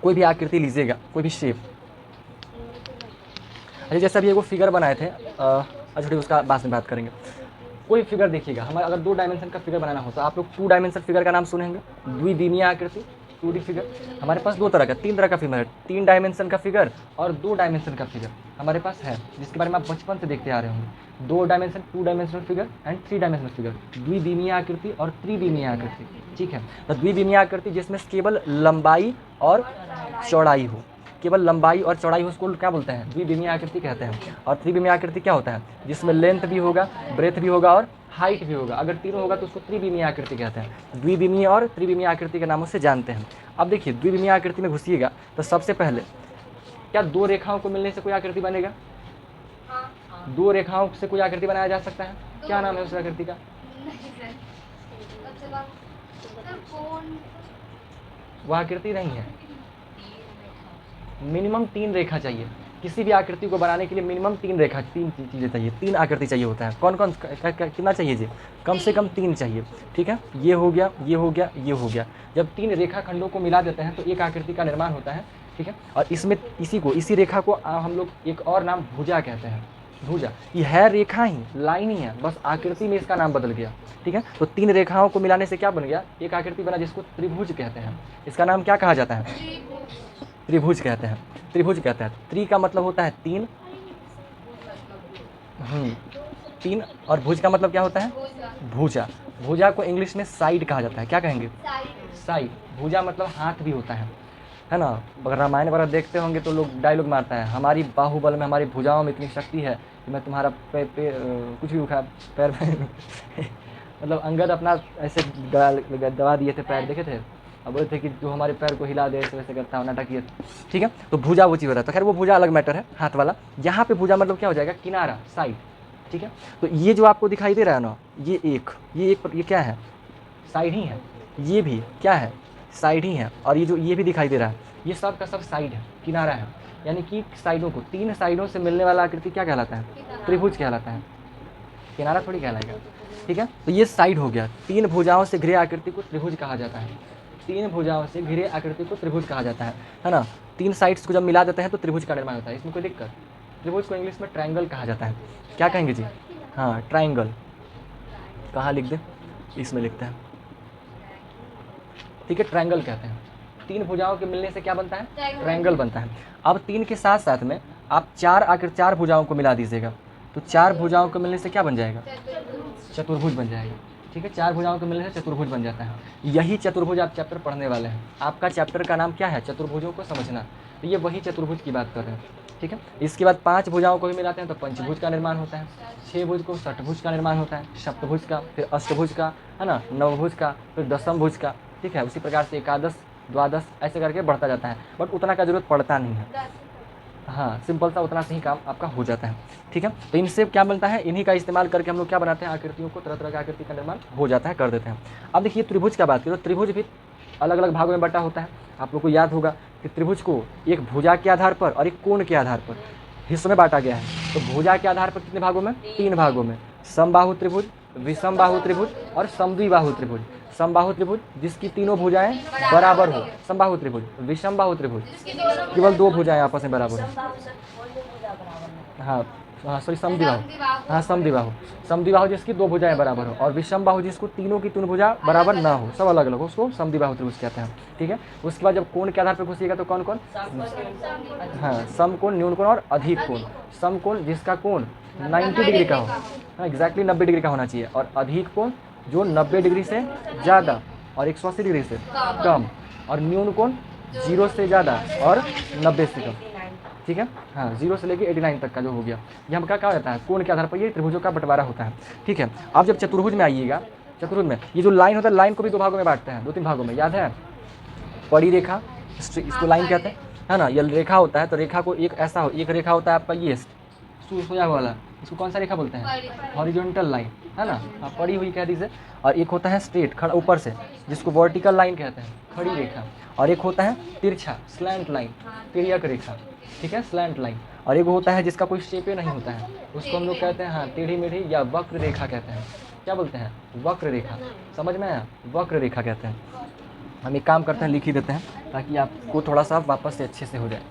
कोई भी आकृति लीजिएगा, कोई भी शेप, अच्छा जैसा भी वो फिगर बनाए थे, अच्छा ठीक उसका बाद में बात करेंगे। कोई फिगर देखिएगा, हमारा अगर 2 डायमेंशन का फिगर बनाना हो तो आप लोग 2 डायमेंशन फिगर का नाम सुनेंगे, द्विदिमीय आकृति, 2D फिगर। हमारे पास 2 तरह का, 3 तरह का फिगर है, 3 डायमेंशन का फिगर और 2 डायमेंशन का फिगर हमारे पास है, जिसके बारे में आप बचपन से देखते आ रहे होंगे। 2 dimension, 2 dimensional figure and 3 dimensional figure, द्विदिमीय आकृति और त्रिदिमीय आकृति, ठीक है। तो द्विदिमीय आकृति जिसमें केवल लंबाई और चौड़ाई हो, केवल लंबाई और चौड़ाई हो, उसको क्या बोलते हैं? द्विदिमीय आकृति कहते हैं। और त्रिविमीय आकृति क्या होता है? जिसमें लेंथ भी होगा, ब्रेथ भी होगा और हाइट भी होगा। अगर तीनों होगा तो उसको त्रिविमीय आकृति कहते हैं। द्विविमीय और त्रिविमीय आकृति के नामों से जानते हैं। अब देखिए द्विविमीय आकृति में घुसिएगा तो सबसे पहले क्या 2 रेखाओं को मिलने से कोई आकृति बनेगा? 2 रेखाओं से कोई आकृति बनाया जा सकता है? क्या नाम है उस आकृति का? वह आकृति नहीं है। मिनिमम 3 रेखा चाहिए किसी भी आकृति को बनाने के लिए। मिनिमम 3 रेखा, 3 चीज़ें चाहिए, 3 आकृति चाहिए होता है। कौन कौन कितना चाहिए जी? कम से कम 3 चाहिए, ठीक है। ये हो गया, ये हो गया, ये हो गया। जब 3 रेखा खंडों को मिला देते हैं तो एक आकृति का निर्माण होता है, ठीक है। और इसमें इसी रेखा को हम लोग एक और नाम भुजा कहते हैं। भुजा ये है रेखा ही, लाइन ही है, बस आकृति में इसका नाम बदल गया, ठीक है। तो 3 रेखाओं को मिलाने से क्या बन गया? एक आकृति बना जिसको त्रिभुज कहते हैं। इसका नाम क्या कहा जाता है? त्रिभुज कहते हैं। त्रिभुज कहते हैं। त्रि का मतलब होता है 3, 3, और भुज का मतलब क्या होता है? भुजा। भुजा को इंग्लिश में साइड कहा जाता है। क्या कहेंगे? साइड। भुजा मतलब हाथ भी होता है ना। अगर रामायण वगैरह देखते होंगे तो लोग डायलॉग मारता है, हमारी बाहुबल में, हमारी भुजाओं में इतनी शक्ति है कि मैं तुम्हारा कुछ भी उठा पैर मतलब अंगद अपना ऐसे दबा दिए थे पैर, देखे थे। अब बोले थे कि जो हमारे पैर को हिला दे ऐसे वैसे करता है, नाटक, ठीक है। तो भुजा वो चीज़ हो रहा था। खैर वो भुजा अलग मैटर है, हाथ वाला। यहाँ पे भुजा मतलब क्या हो जाएगा? किनारा, साइड, ठीक है। तो ये जो आपको दिखाई दे रहा है ना, ये क्या है? साइड ही है। ये भी क्या है? साइड ही है। और ये भी दिखाई दे रहा है, ये सब का सब साइड है, किनारा है। यानी कि साइडों को, 3 साइडों से मिलने वाला आकृति क्या कहलाता है? त्रिभुज कहलाता है, किनारा थोड़ी कहलाएगा, ठीक है। तो ये साइड हो गया। 3 भुजाओं से घिरे आकृति को त्रिभुज कहा जाता है। 3 भुजाओं से घिरे आकृति को त्रिभुज कहा जाता है ना। 3 साइड्स को जब मिला देते हैं तो त्रिभुज का निर्माण होता है। इसमें कोई दिक्कत? त्रिभुज को इंग्लिश में ट्रायंगल कहा जाता है। क्या कहेंगे जी? हाँ ट्रायंगल। कहाँ लिख दें? इसमें लिखते हैं, ठीक है। ट्रायंगल कहते हैं। 3 भुजाओं के मिलने से क्या बनता है? ट्रायंगल बनता है। अब 3 के साथ साथ में आप 4 भुजाओं को मिला दीजिएगा तो 4 भुजाओं को मिलने से क्या बन जाएगा? चतुर्भुज बन जाएगा, ठीक है। 4 भुजाओं के मिलने से चतुर्भुज बन जाता है। यही चतुर्भुज आप चैप्टर पढ़ने वाले हैं। आपका चैप्टर का नाम क्या है? चतुर्भुजों को समझना। तो ये वही चतुर्भुज की बात कर रहे हैं, ठीक है। इसके बाद 5 भुजाओं को भी मिलाते हैं तो पंचभुज का निर्माण होता है, 6 भुज को षटभुज का निर्माण होता है, सप्तभुज का, फिर अष्टभुज का, है ना, नवभुज का, फिर दशम भुज का। ठीक है, उसी प्रकार से एकादश, द्वादश ऐसे करके बढ़ता जाता है, बट उतना का जरूरत पड़ता नहीं है। हाँ, सिंपल सा उतना से ही काम आपका हो जाता है। ठीक है, तो इनसे क्या मिलता है, इन्हीं का इस्तेमाल करके हम लोग क्या बनाते हैं, आकृतियों को, तरह तरह की आकृति का निर्माण हो जाता है, कर देते हैं। अब देखिए त्रिभुज का बात करें तो त्रिभुज भी अलग अलग भागों में बटा होता है। आप लोग को याद होगा कि त्रिभुज को एक भुजा के आधार पर और एक कोण के आधार पर हिस्सों में बांटा गया है। तो भुजा के आधार पर कितने भागों में, 3 भागों में, समबाहु त्रिभुज, विषमबाहु त्रिभुज और समद्विबाहु त्रिभुज। समबाहु त्रिभुज जिसकी तीनों भुजाएं बराबर हो, समबाहु त्रिभुज। विषमबाहु त्रिभुज केवल 2 भुजाएं आपस में बराबर हो। हाँ हाँ, सॉरी, समद्विबाहु, हाँ समद्विबाहु। समद्विबाहु जिसकी 2 भुजाएं बराबर हो, और विषमबाहु जिसको तीनों की 3 भुजा बराबर ना हो, सब अलग अलग हो, उसको समद्विबाहु त्रिभुज कहते हैं। ठीक है, उसके बाद जब कोण के आधार पर घुसिएगा तो कौन कौन, हाँ, समकोण, न्यून कोण और अधिक कोण। समकोण जिसका कोण 90 डिग्री का हो, हाँ एग्जैक्टली 90 डिग्री का होना चाहिए, और अधिक कोण जो 90 डिग्री से ज़्यादा और 180 डिग्री से कम, और न्यून कोण 0 से ज़्यादा और 90 से कम। ठीक है, हाँ 0 से लेके 89 तक का जो हो गया, ये हम क्या होता है, कोण के आधार पर ये त्रिभुजों का बंटवारा होता है। ठीक है, आप जब चतुर्भुज में आइएगा, चतुर्भुज में ये जो लाइन होता है, लाइन को भी 2 भागों में बांटते हैं, 2-3 भागों में, याद है, पड़ी रेखा, इसको लाइन कहते हैं, है ना। ये रेखा होता है तो रेखा को एक ऐसा हो, एक रेखा होता है आपका ये सोया वाला, इसको कौन सा रेखा बोलते हैं, हॉरिजॉन्टल लाइन, है ना, हाँ पड़ी हुई कह दीजिए। और एक होता है स्ट्रेट, खड़ा ऊपर से, जिसको वर्टिकल लाइन कहते हैं, खड़ी रेखा। और एक होता है तिरछा, स्लैंट लाइन, तिर्यक रेखा। ठीक है, स्लैंट लाइन। और एक होता है जिसका कोई शेपे नहीं होता है, उसको हम लोग कहते हैं, हाँ, टेढ़ी मेढ़ी या वक्र रेखा कहते हैं। क्या बोलते हैं, वक्र रेखा, समझ में आया, वक्र रेखा कहते हैं। हम एक काम करते हैं, लिख ही देते हैं ताकि आपको थोड़ा सा वापस से अच्छे से हो जाए।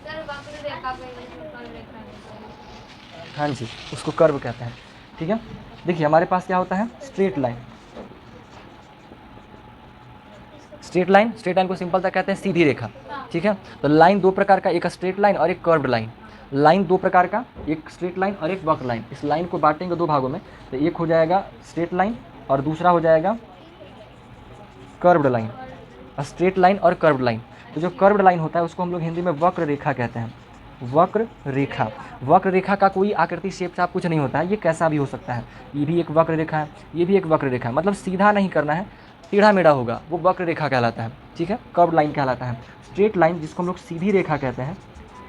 हाँ जी, उसको कर्व कहते हैं। ठीक है, देखिए हमारे पास क्या होता है, स्ट्रेट लाइन। स्ट्रेट लाइन को सिंपल सा कहते हैं सीधी रेखा। ठीक है, तो लाइन 2 प्रकार का, एक स्ट्रेट लाइन और एक कर्व्ड लाइन। लाइन 2 प्रकार का, एक स्ट्रेट लाइन और एक वक्र लाइन। इस लाइन को बांटेंगे 2 भागों में, तो एक हो जाएगा स्ट्रेट लाइन और दूसरा हो जाएगा कर्व्ड लाइन। स्ट्रेट लाइन और कर्व्ड लाइन, तो जो कर्व्ड लाइन होता है उसको हम लोग हिंदी में वक्र रेखा कहते हैं। वक्र रेखा, वक्र रेखा का कोई आकृति शेप साफ कुछ नहीं होता है, ये कैसा भी हो सकता है। ये भी एक वक्र रेखा है, ये भी एक वक्र रेखा है, मतलब सीधा नहीं करना है, टेढ़ा मेढ़ा होगा, वो वक्र रेखा कहलाता है। ठीक है, कर्व लाइन कहलाता है। स्ट्रेट लाइन जिसको हम लोग सीधी रेखा कहते हैं,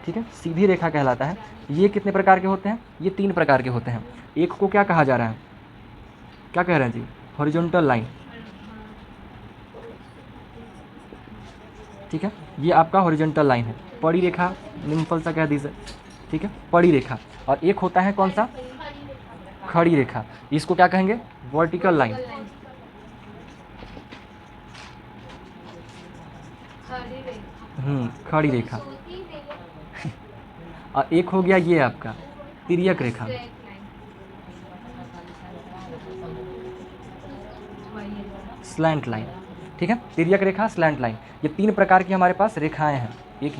ठीक है, सीधी रेखा कहलाता है। ये कितने प्रकार के होते हैं, ये 3 प्रकार के होते हैं। एक को क्या कहा जा रहा है, क्या कह रहे हैं जी, हॉरिजॉन्टल लाइन। ठीक है, ये आपका हॉरिजॉन्टल लाइन है, पड़ी रेखा, निम्पल सा कह दीजिए। ठीक है, पड़ी रेखा। और एक होता है कौन सा, खड़ी रेखा, इसको क्या कहेंगे, वर्टिकल लाइन। खड़ी रेखा। और एक हो गया ये आपका तिर्यक रेखा। Slant line. ठीक है, तिर्यक रेखा, स्लैंट लाइन, ये 3 प्रकार की हमारे पास रेखाएं हैं। एक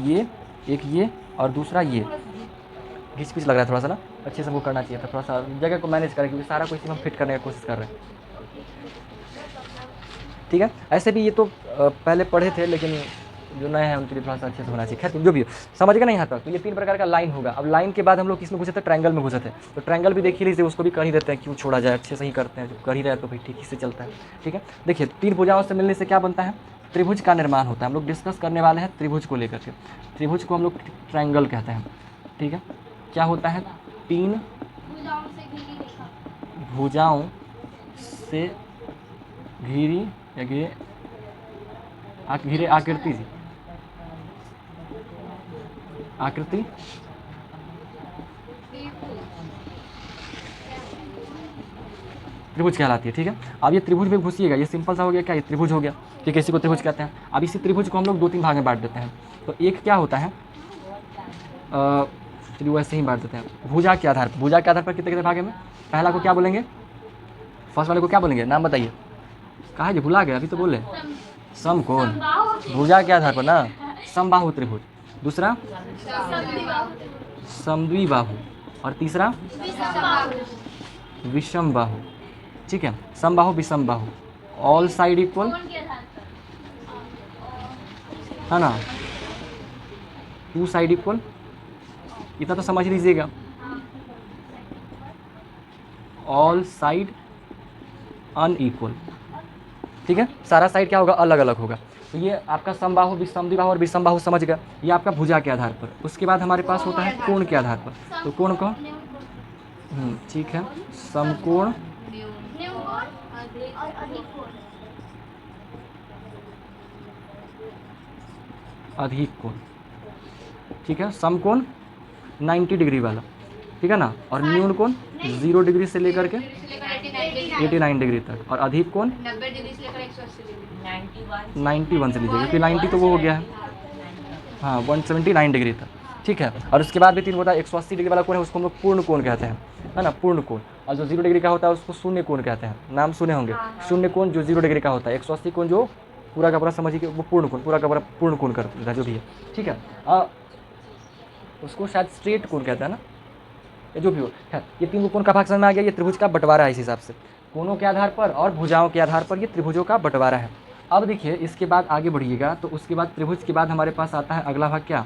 ये और दूसरा ये। घिच पिच लग रहा है थोड़ा सा ना, अच्छे से वो करना चाहिए था, थोड़ा सा जगह को मैनेज करें, क्योंकि सारा कुछ हम फिट करने की कोशिश कर रहे हैं। ठीक है, ऐसे भी ये तो पहले पढ़े थे, लेकिन जो नए हैं उनके लिए थोड़ा सा अच्छे से होना चाहिए। खैर जो भी हो, समझ गए ना यहाँ तक। तो ये 3 प्रकार का लाइन होगा। अब लाइन के बाद हम लोग किस में घुसे थे, ट्रायंगल में घुसे थे। तो ट्रायंगल भी देख ही लीजिए, उसको भी कर ही देते हैं, क्यों छोड़ा जाए, अच्छे से ही करते हैं, जब कर ही रहे तो भाई ठीक ही से चलता है। ठीक है, देखिए 3 भुजाओं से मिलने से क्या बनता है, त्रिभुज का निर्माण होता है। हम लोग डिस्कस करने वाले हैं त्रिभुज को लेकर के। त्रिभुज को हम लोग ट्रायंगल कहते हैं। ठीक है, क्या होता है, 3 भुजाओं से घिरी या घिरे आकृति जी, आकृति त्रिभुज कहलाती है। ठीक है, अब ये त्रिभुज में घुसिएगा, ये सिंपल सा हो गया, क्या ये त्रिभुज हो गया। ठीक है, इसी को त्रिभुज कहते हैं। अब इसी त्रिभुज को हम लोग 2-3 भाग में बांट देते हैं। तो एक क्या होता है, चलिए वैसे ही बांट देते हैं, भुजा के आधार पर। भुजा के आधार पर कितने कितने भागे में, पहला को क्या बोलेंगे, फर्स्ट वाले को क्या बोलेंगे, नाम बताइए, कहा जी, भुला गया, अभी तो बोले, समकोण। भुजा के आधार पर ना, समबाहु त्रिभुज। दूसरा समद्विबाहु, और तीसरा विषम बाहु। ठीक है, समबाहु विषम बाहु, ऑल साइड इक्वल, है ना, 2 साइड इक्वल, इतना तो समझ लीजिएगा। ऑल साइड अनइक्वल, ठीक है, सारा साइड क्या होगा, अलग अलग होगा। तो ये आपका समबाहु, विषमद्विबाहु और विषमबाहु समझ गया, ये आपका भुजा के आधार पर। उसके बाद हमारे पास होता है कोण के आधार पर। तो कोण को ठीक है, समकोण, अधिक कोण, ठीक है, समकोण 90 डिग्री वाला, ठीक है ना, और न्यून कोण 0 डिग्री से लेकर के 89 डिग्री तक, और अधिक कोण 90 डिग्री से लेकर 180 डिग्री 91 से लीजिए, क्योंकि 90 तो वो हो गया है, हाँ 179 डिग्री तक, ठीक है। और उसके बाद भी 3 होता है, 180 डिग्री वाला कोण है उसको हम लोग पूर्ण कोण कहते हैं, है ना, पूर्ण कोण। और जो 0 डिग्री का होता है उसको शून्य कोण कहते हैं, नाम सुने होंगे, शून्य कोण जो 0 डिग्री का होता है। 180 कोण जो पूरा का पूरा समझिए कि वो पूर्ण कोण, पूरा का पूरा पूर्ण कोण करता है जो भी है, ठीक है। उसको शायद स्ट्रेट कोण कहता है ना, या जो भी हो, खैर ये 3 कोण का भाग समझ में आ गया। ये त्रिभुज का बंटवारा है, इस हिसाब से कोणों के आधार पर और भुजाओं के आधार पर ये त्रिभुजों का बंटवारा है। अब देखिए इसके बाद आगे बढ़िएगा तो उसके बाद त्रिभुज के बाद हमारे पास आता है अगला भाग क्या,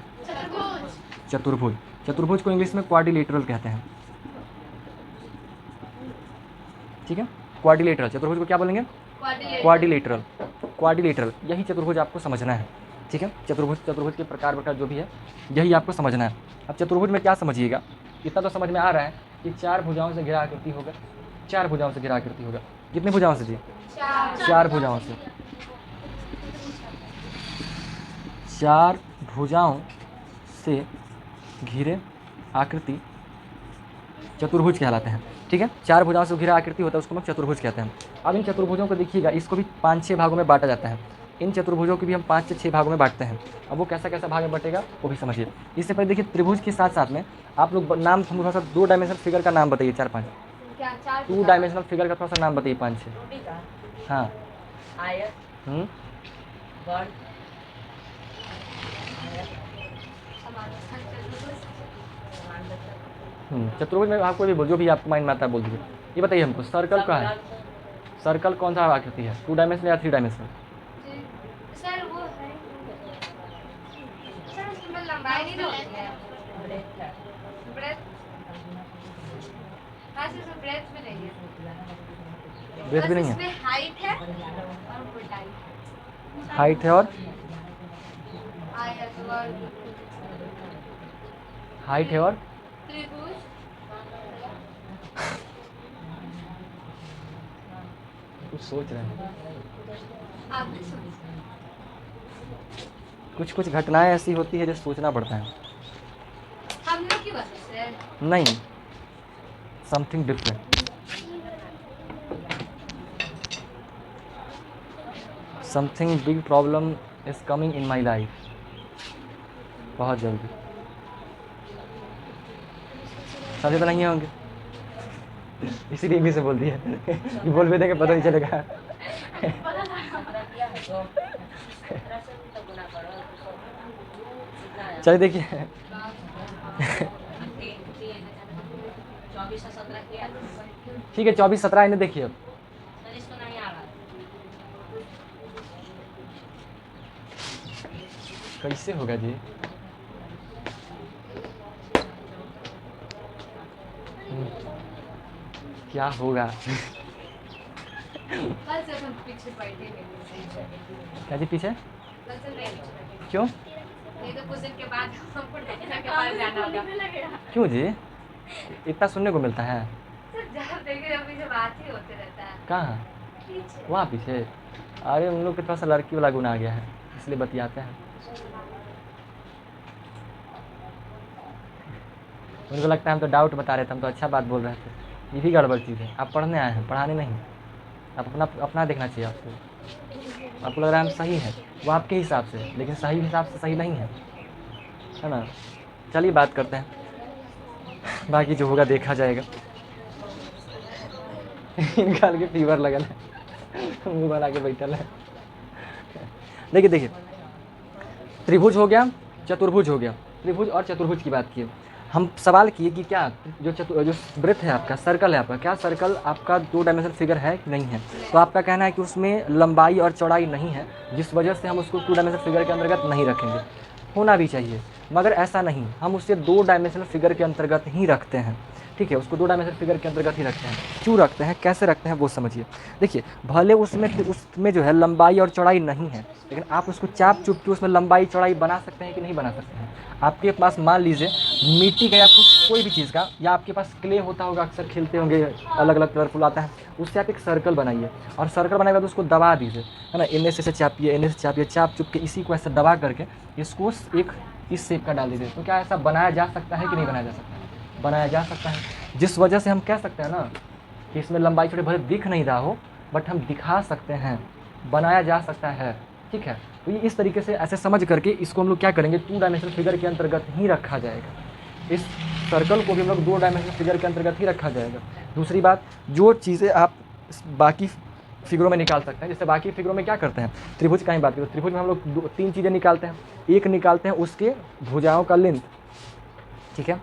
चतुर्भुज। चतुर्भुज को इंग्लिश में क्वाड्रिलेटरल कहते हैं, ठीक है, क्वाड्रिलेटरल। चतुर्भुज को क्या बोलेंगे, क्वाड्रिलेटरल। क्वाड्रिलेटरल यही चतुर्भुज आपको समझना है, ठीक है। चतुर्भुज के प्रकार जो भी है यही आपको समझना है। अब चतुर्भुज में क्या समझिएगा, इतना तो समझ में आ रहा है कि 4 भुजाओं से घिरा आकृति होगा, 4 भुजाओं से घिरा आकृति होगा। कितनी भुजाओं से जी, 4 भुजाओं से, 4 भुजाओं से घिरे आकृति चतुर्भुज कहलाते हैं, ठीक है। 4 भुजाओं से घिरा आकृति होता है उसको हम चतुर्भुज कहते हैं। अब इन चतुर्भुजों को देखिएगा, इसको भी 5-6 भागों में बांटा जाता है। इन चतुर्भुजों को भी हम 5 से 6 भागों में बांटते हैं। अब वो कैसा कैसा भाग में बटेगा वो भी समझिए। इससे पहले देखिए त्रिभुज के साथ साथ में आप लोग नाम थोड़ा सा 2 डायमेंशनल फिगर का नाम बताइए, 4-5 2 डायमेंशनल फिगर का थोड़ा सा नाम बताइए, 5-6। हाँ, चतुर्भुज में आपको भी बोल, जो भी आपको माइंड में आता है बोल दीजिए। ये बताइए हमको, सर्कल का है, सर्कल कौन सा आकृति है, 2 डायमेंशनल या 3 डायमेंशनल? सर वो है सर उसमें लंबाई नहीं होती है, ब्रेथ, हाँ सर उसमें ब्रेथ भी नहीं है, ब्रेथ भी नहीं है, इसमें हाइट है और मोटाई, हाइट है और हाइट है और त्रिभुज कुछ सोच रहे हैं, आप भी सोचिए। कुछ कुछ घटनाएं ऐसी होती है जो सोचना पड़ता है। हम लोग की वजह से नहीं, something different, something big problem is coming in my life, बहुत जल्दी। समझे तो नहीं होंगे, इसीलिए इंग्लिश से बोल दिया कि बोल भी देंगे पता नहीं चलेगा। चलिए देखिए ठीक है, 24-17 इन्हें देखिए अब। कैसे होगा जी, क्या होगा कल से हम पीछे बैठे क्या जी, पीछे कल से नहीं क्यों, नहीं तो कुछ दिन के बाद हमको डॉक्टर के पास जाना होगा। क्यों जी, इतना सुनने को मिलता है? सर जब देखिए जब पीछे बात ही होते रहता है। कहाँ, पीछे वहाँ पीछे? अरे उन लोग के थोड़ा सा लड़की वाला गुण आ गया है, इसलिए बतियाते हैं। उनको लगता है हम तो डाउट बता रहे थे, हम तो अच्छा बात बोल रहे थे। ये भी गड़बड़ चीज़ है, आप पढ़ने आए हैं, पढ़ाने नहीं। आप अपना देखना चाहिए आपको। आपको लग रहा है हम सही है, वो आपके हिसाब से, लेकिन सही हिसाब से सही नहीं है ना। चलिए बात करते हैं, बाकी जो होगा देखा जाएगा। इनका के फीवर लगल है, मुँह बना के बैठल है। देखिए त्रिभुज हो गया, चतुर्भुज हो गया। त्रिभुज और चतुर्भुज की बात किए हम, सवाल किए कि क्या जो वृत्त है आपका, सर्कल है आपका, क्या सर्कल आपका 2 डायमेंशनल फिगर है कि नहीं है? तो आपका कहना है कि उसमें लंबाई और चौड़ाई नहीं है, जिस वजह से हम उसको 2 डायमेंशनल फिगर के अंतर्गत नहीं रखेंगे। होना भी चाहिए, मगर ऐसा नहीं, हम उसे 2 डायमेंशनल फिगर के अंतर्गत ही रखते हैं। ठीक है, उसको 2 डायमेंशनल फिगर के अंतर्गत ही रखते हैं। क्यों रखते हैं, कैसे रखते हैं वो समझिए। देखिए, भले उसमें जो है लंबाई और चौड़ाई नहीं है, लेकिन आप उसको चाप चुप के उसमें लंबाई चौड़ाई बना सकते हैं कि नहीं बना सकते हैं। आपके पास मान लीजिए मिट्टी का या कुछ कोई भी चीज़ का, या आपके पास क्ले होता होगा, अक्सर खेलते होंगे, अलग अलग कलरफुल आता है, उससे आप एक सर्कल बनाइए, और सर्कल बनाने के बाद उसको दबा दीजिए, है ना, इन्हें से चापिए, इन्हें से चापिए, चाप चुप के इसी को ऐसे दबा करके इसको एक इस शेप का डाल दीजिए। तो क्या ऐसा बनाया जा सकता है कि नहीं बनाया जा सकता है? बनाया जा सकता है। जिस वजह से हम कह सकते हैं ना कि इसमें लंबाई चौड़ाई भले दिख नहीं रहा हो, बट हम दिखा सकते हैं, बनाया जा सकता है। ठीक है, तो ये इस तरीके से ऐसे समझ करके इसको हम लोग क्या करेंगे, 2 डायमेंशनल फिगर के अंतर्गत ही रखा जाएगा। इस सर्कल को भी हम लोग 2 डायमेंशनल फिगर के अंतर्गत ही रखा जाएगा। दूसरी बात, जो चीज़ें आप बाकी फिगरों में निकाल सकते हैं, जैसे बाकी फिगरों में क्या करते हैं, त्रिभुज का ही बात करें, त्रिभुज में हम लोग 3 चीज़ें निकालते हैं। एक निकालते हैं उसके भुजाओं का लेंथ, ठीक है,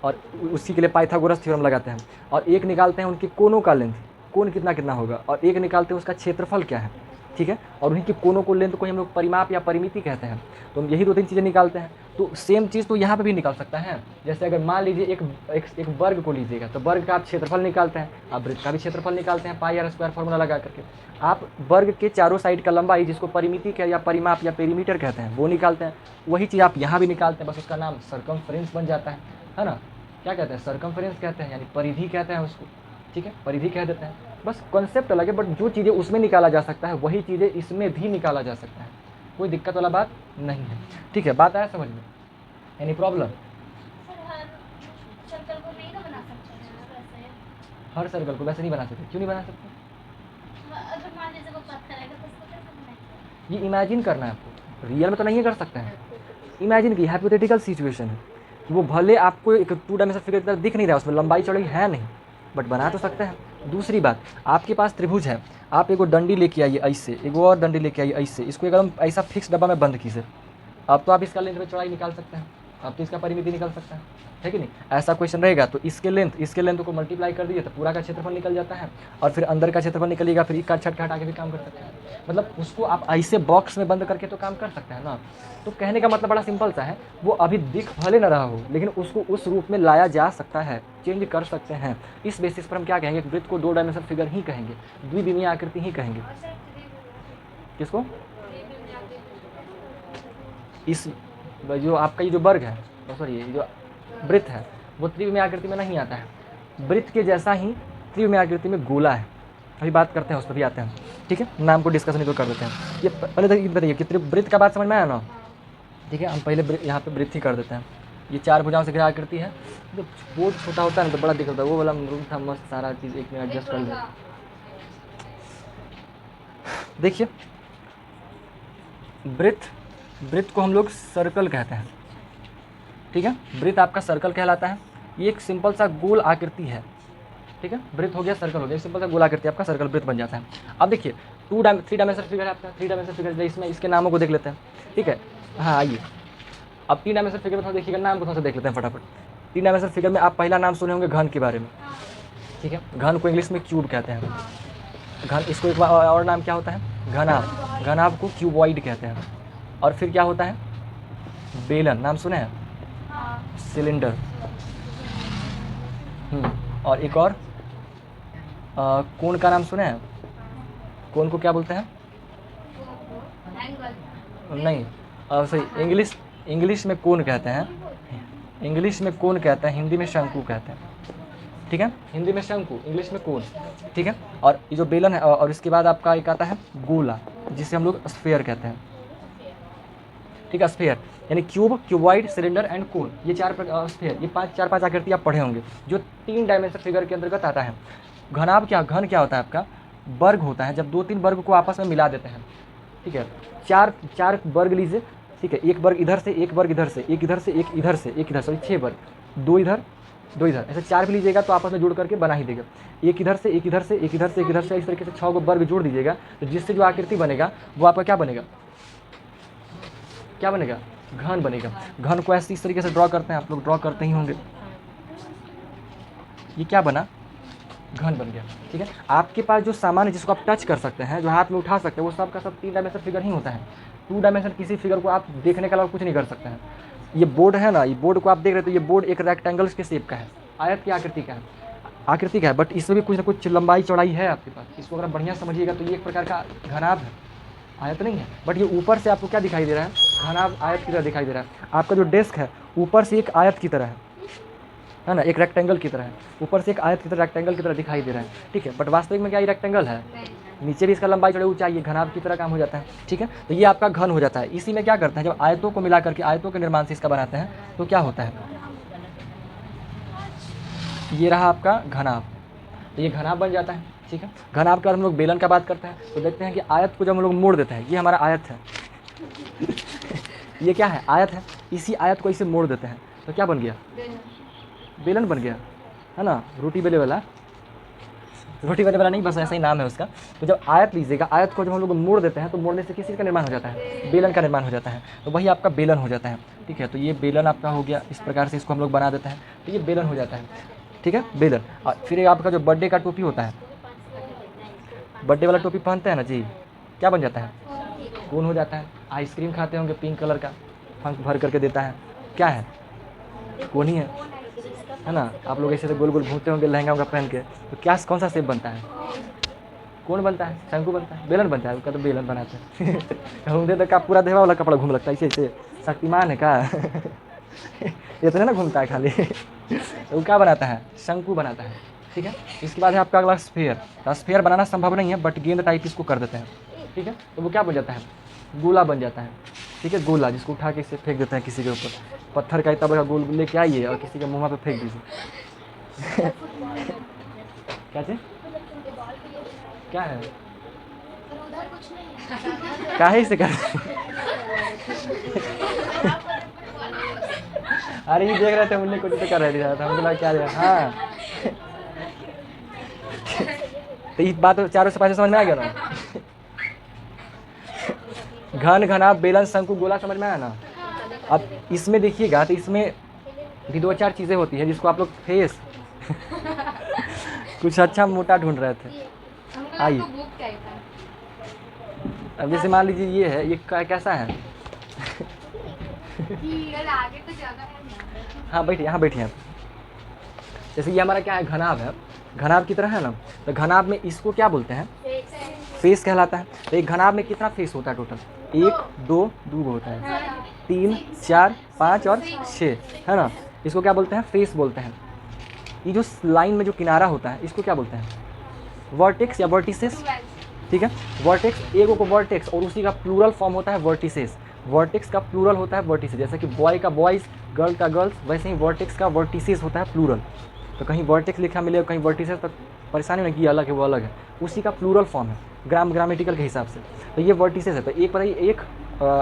और उसी के लिए पाइथागोरस थ्योरम लगाते हैं। और एक निकालते हैं उनके कोनों का लेंथ, कोण कितना कितना होगा, और एक निकालते हैं उसका क्षेत्रफल क्या है। ठीक है, और उन्हीं के कोनों को लेंथ को हम लोग परिमाप या परिमिति कहते हैं। तो हम यही 2-3 चीज़ें निकालते हैं। तो सेम चीज़ तो यहाँ पे भी निकाल सकता है। जैसे अगर मान लीजिए एक वर्ग को लीजिएगा, तो वर्ग का आप क्षेत्रफल निकालते हैं, आप वृत्त का भी क्षेत्रफल निकालते हैं, पाई आर स्क्वायर फार्मूला लगा करके। आप वर्ग के चारों साइड का लंबाई, जिसको परिमिति का या परिमाप या पेरीमीटर कहते हैं, वो निकालते हैं। वही चीज़ आप यहाँ भी निकालते हैं, बस उसका नाम सर्कमफ्रेंस बन जाता है ना। क्या कहते हैं, सर्कमफ्रेंस कहते हैं, यानी परिधि कहते हैं उसको। ठीक है, परिधि कह देते हैं, बस कॉन्सेप्ट अलग है, बट जो चीज़ें उसमें निकाला जा सकता है वही चीज़ें इसमें भी निकाला जा सकता है। कोई दिक्कत वाला बात नहीं है। ठीक है, बात आया समझ में, एनी प्रॉब्लम? सर, हर सर्कल को नहीं ना बना सकते हैं वैसे? हर सर्कल को वैसे नहीं बना सकते। क्यों नहीं बना सकते? अगर मान लीजिए वो पत्थर है तो उसको कैसे बनाएंगे? ये इमेजिन करना है आपको, रियल में तो नहीं कर सकते हैं। इमेजिन की हाइपोथेटिकल सिचुएशन है कि वो भले आपको एक 2 डायमेंशनल फिगर की तरह दिख नहीं रहा है, उसमें लंबाई चौड़ाई है नहीं, बट बना तो सकते हैं। दूसरी बात, आपके पास त्रिभुज है, आप एगो डंडी लेके आइए ऐसे, एगो और डंडी लेके आइए ऐसे, इसको एकदम ऐसा फिक्स डब्बा में बंद कीजिए। अब तो आप इसका लेंथ में चौड़ाई निकाल सकते हैं, आप तो इसका परिमिति निकाल सकते हैं, है कि नहीं। ऐसा क्वेश्चन रहेगा तो इसके लेंथ को मल्टीप्लाई कर दीजिए तो पूरा का क्षेत्रफल निकल जाता है, और फिर अंदर का क्षेत्रफल निकलेगा, फिर एक का छठ हटा के भी काम कर सकते हैं। मतलब उसको आप ऐसे बॉक्स में बंद करके तो काम कर सकते हैं ना। तो कहने का मतलब बड़ा सिंपल सा है, वो अभी दिख भले न रहा हो, लेकिन उसको उस रूप में लाया जा सकता है, चेंज कर सकते हैं। इस बेसिस पर हम क्या कहेंगे, वृत्त को 2 डायमेंशनल फिगर ही कहेंगे, द्विविमीय आकृति ही कहेंगे। किसको? इस जो आपका ये जो वर्ग है, सॉरी ये जो वृत्त है, वो त्रिविमीय आकृति में नहीं आता है। वृत्त के जैसा ही त्रिविमीय आकृति में गोला है, अभी बात करते हैं, उस पर भी आते हैं। ठीक है, नाम को डिस्कशन नहीं तो कर देते हैं। ये पहले तो ये बताइए कि वृत्त का बात समझ में आया ना। ठीक है, हम पहले यहाँ पे वृत्त ही कर देते हैं। ये 4 भुजाओं से घिरा आकृति है। तो बोर्ड छोटा होता है ना तो बड़ा दिक्कत होता है, वो वाला रूम था मस्त, सारा चीज़ एक में एडजस्ट कर लिया। देखिए, वृत्त को हम लोग सर्कल कहते हैं। ठीक है, वृत्त आपका सर्कल कहलाता है। ये एक सिंपल सा गोल आकृति है। ठीक है, वृत्त हो गया, सर्कल हो गया, सिंपल सा गोल आकृति आपका सर्कल वृत्त बन जाता है। अब देखिए 3 डायमेंशनल फिगर है आपका, 3 डायमेंशनल फिगर इसमें इसके नामों को देख लेते हैं। ठीक है, हाँ आइए, अब 3 डायमेंशनल फिगर में थोड़ा देखिएगा, नाम को थोड़ा सा देख लेते हैं फटाफट। 3 डायमेंशनल फिगर में आप पहला नाम सुने होंगे घन के बारे में। ठीक है, घन को इंग्लिश में क्यूब कहते हैं। घन, इसको एक और नाम क्या होता है, घनाभ। घनाभ को क्यूबॉइड कहते हैं। और फिर क्या होता है, बेलन, नाम सुने हैं, सिलेंडर। और एक और कोण का नाम सुने हैं, कोण को क्या बोलते हैं, नहीं सही, इंग्लिश में कोण कहते हैं, इंग्लिश में कोण कहते हैं, हिंदी में शंकु कहते हैं। ठीक है, हिंदी में शंकु, इंग्लिश में कोण। ठीक है, और ये जो बेलन है, और इसके बाद आपका एक आता है गोला, जिसे हम लोग स्फीयर कहते हैं। ठीक है, स्फीयर यानी क्यूब, क्यूबॉइड, सिलेंडर एंड कोन, ये 4 स्फीयर, ये 4-5 आकृति आप पढ़े होंगे, जो 3 डायमेंशनल फिगर के अंतर्गत आता है। घनाभ क्या, घन क्या होता है आपका, वर्ग होता है, जब 2-3 वर्ग को आपस में मिला देते हैं। ठीक है, 4 वर्ग लीजिए। ठीक है, एक वर्ग इधर से, एक वर्ग इधर से, एक इधर से, एक इधर से, एक इधर से, 6 वर्ग, 2 इधर 2 इधर, ऐसे 4 भी लीजिएगा तो आपस में जोड़ करके बना ही देगा। एक इधर से, एक इधर से, एक इधर से, एक इधर से, इस तरीके से 6 वर्ग जोड़ दीजिएगा, तो जिससे जो आकृति बनेगा वो आपका क्या बनेगा, क्या बनेगा, घन बनेगा। घन को ऐसे इस तरीके से ड्रॉ करते हैं, आप लोग ड्रॉ करते ही होंगे। ये क्या बना, घन बन गया। ठीक है, आपके पास जो सामान है जिसको आप टच कर सकते हैं, जो हाथ में उठा सकते हैं, वो सब का सब 3 डायमेंशन फिगर ही होता है। 2 डायमेंशन किसी फिगर को आप देखने के अलावा कुछ नहीं कर सकते हैं। ये बोर्ड है ना, ये बोर्ड को आप देख रहे हो तो ये बोर्ड एक रेक्टेंगल के शेप का है, आयत की आकृति का है, आकृति का है, बट इसमें भी कुछ ना कुछ लंबाई चौड़ाई है आपके पास। इसको अगर आप बढ़िया समझिएगा तो ये एक प्रकार का घनाभ है, आयत नहीं है। बट ये ऊपर से आपको क्या दिखाई दे रहा है, घनाभ आयत की तरह दिखाई दे रहा है। आपका जो डेस्क है ऊपर से एक आयत की तरह है ना, एक रेक्टेंगल की तरह है, ऊपर से एक आयत की तरह रेक्टेंगल की तरह दिखाई दे रहा है। ठीक है, बट वास्तविक में क्या ये रेक्टेंगल है, नीचे भी इसका लंबाई चौड़ाई ऊंचाई ये घनाभ की तरह काम हो जाता है। ठीक है, तो ये आपका घन हो जाता है। इसी में क्या करते हैं, जब आयतों को मिला करके आयतों के निर्माण से इसका बनाते हैं तो क्या होता है, ये रहा आपका घनाभ, तो ये घनाभ बन जाता है। ठीक है, घनाभ के बाद हम लोग बेलन का बात करते हैं तो देखते हैं कि आयत को जब हम लोग मोड़ देते हैं, ये हमारा आयत है ये क्या है, आयत है, इसी आयत को इसे मोड़ देते हैं तो क्या बन गया, बेलन बन गया, है ना, रोटी बेले वाला, रोटी बेले वाला नहीं, बस ऐसा ही नाम है उसका। तो जब आयत लीजिएगा, आयत को जब हम लोग मोड़ देते हैं तो मोड़ने से किस चीज़ का निर्माण हो जाता है, बेलन का निर्माण हो जाता है, तो वही आपका बेलन हो जाता है। ठीक है, तो ये बेलन आपका हो गया, इस प्रकार से इसको हम लोग बना देते हैं तो ये बेलन हो जाता है। ठीक है, बेलन। और फिर एक आपका जो बर्थडे का टोपी होता है, बर्थडे वाला टोपी पहनते हैं ना जी, क्या बन जाता है, कोन हो जाता है। आइसक्रीम खाते होंगे पिंक कलर का, फंक भर करके देता है, क्या है, कोन ही है ना। आप लोग ऐसे तो गोल गोल घूमते होंगे लहंगा उनका पहन के, तो क्या कौन सा शेप बनता है, कौन बनता है, शंकु बनता है, बेलन बनता है, उसका तो बेलन बनाते हैं घूमते तो का पूरा देवा वाला कपड़ा घूम लगता है, ऐसे ऐसे शक्तिमान है का इतना ना घूमता है खाली तो वो क्या बनाता है, शंकु बनाता है। ठीक है, इसके बाद है आपका अगला स्फीयर। तो स्फीयर बनाना संभव नहीं है बट गेंद टाइप इसको कर देते हैं। ठीक है, तो वो क्या बन जाता है, गोला बन जाता है। ठीक है, गोला, जिसको उठा के इसे फेंक देते हैं किसी के ऊपर, पत्थर का इतना बड़ा गोल लेके आइए और किसी के मुँह पे फेंक दीजिए क्या चीज, क्या है, काहे से कर अरे ये देख रहे थे मुन्ने कुछ तो कर रहे थे, हम बोला क्या रहा, हाँ तो ये बात चारों से पांचों समझ में आ गया ना घन, घनाभ, बेलन, शंकु, गोला समझ में आया ना। अब इसमें देखिएगा तो इसमें भी 2-4 चीज़ें होती हैं जिसको आप लोग फेस कुछ अच्छा मोटा ढूंढ रहे थे। आइए, अब जैसे मान लीजिए ये है, ये कैसा है हाँ बैठिए, यहाँ बैठिए आप। जैसे ये हमारा क्या है, घनाभ है, घनाभ की तरह है ना, तो घनाभ में इसको क्या बोलते हैं, फेस कहलाता है। तो एक घनाभ में कितना फेस होता है टोटल, 1 2 2 होता है, 3 4 5 और 6, है ना, इसको क्या बोलते हैं, फेस बोलते हैं। ये जो लाइन में जो किनारा होता है इसको क्या बोलते हैं, वर्टेक्स या वर्टिसेस। ठीक है, वर्टेक्स, एक को वर्टेक्स और उसी का प्लूरल फॉर्म होता है वर्टिसेस। वर्टेक्स का प्लूरल होता है वर्टिसेस, जैसे कि बॉय का बॉयज़, गर्ल का गर्ल्स, वैसे ही वर्टेक्स का वर्टिसेस होता है प्लूरल। तो कहीं वर्टेक्स लिखा मिले कहीं वर्टिसेस, तो परेशानी नहीं कि अलग है, वो अलग है, उसी का प्लूरल फॉर्म है ग्रामेटिकल के हिसाब से। तो ये वर्टिसेस है। तो एक बताइए, एक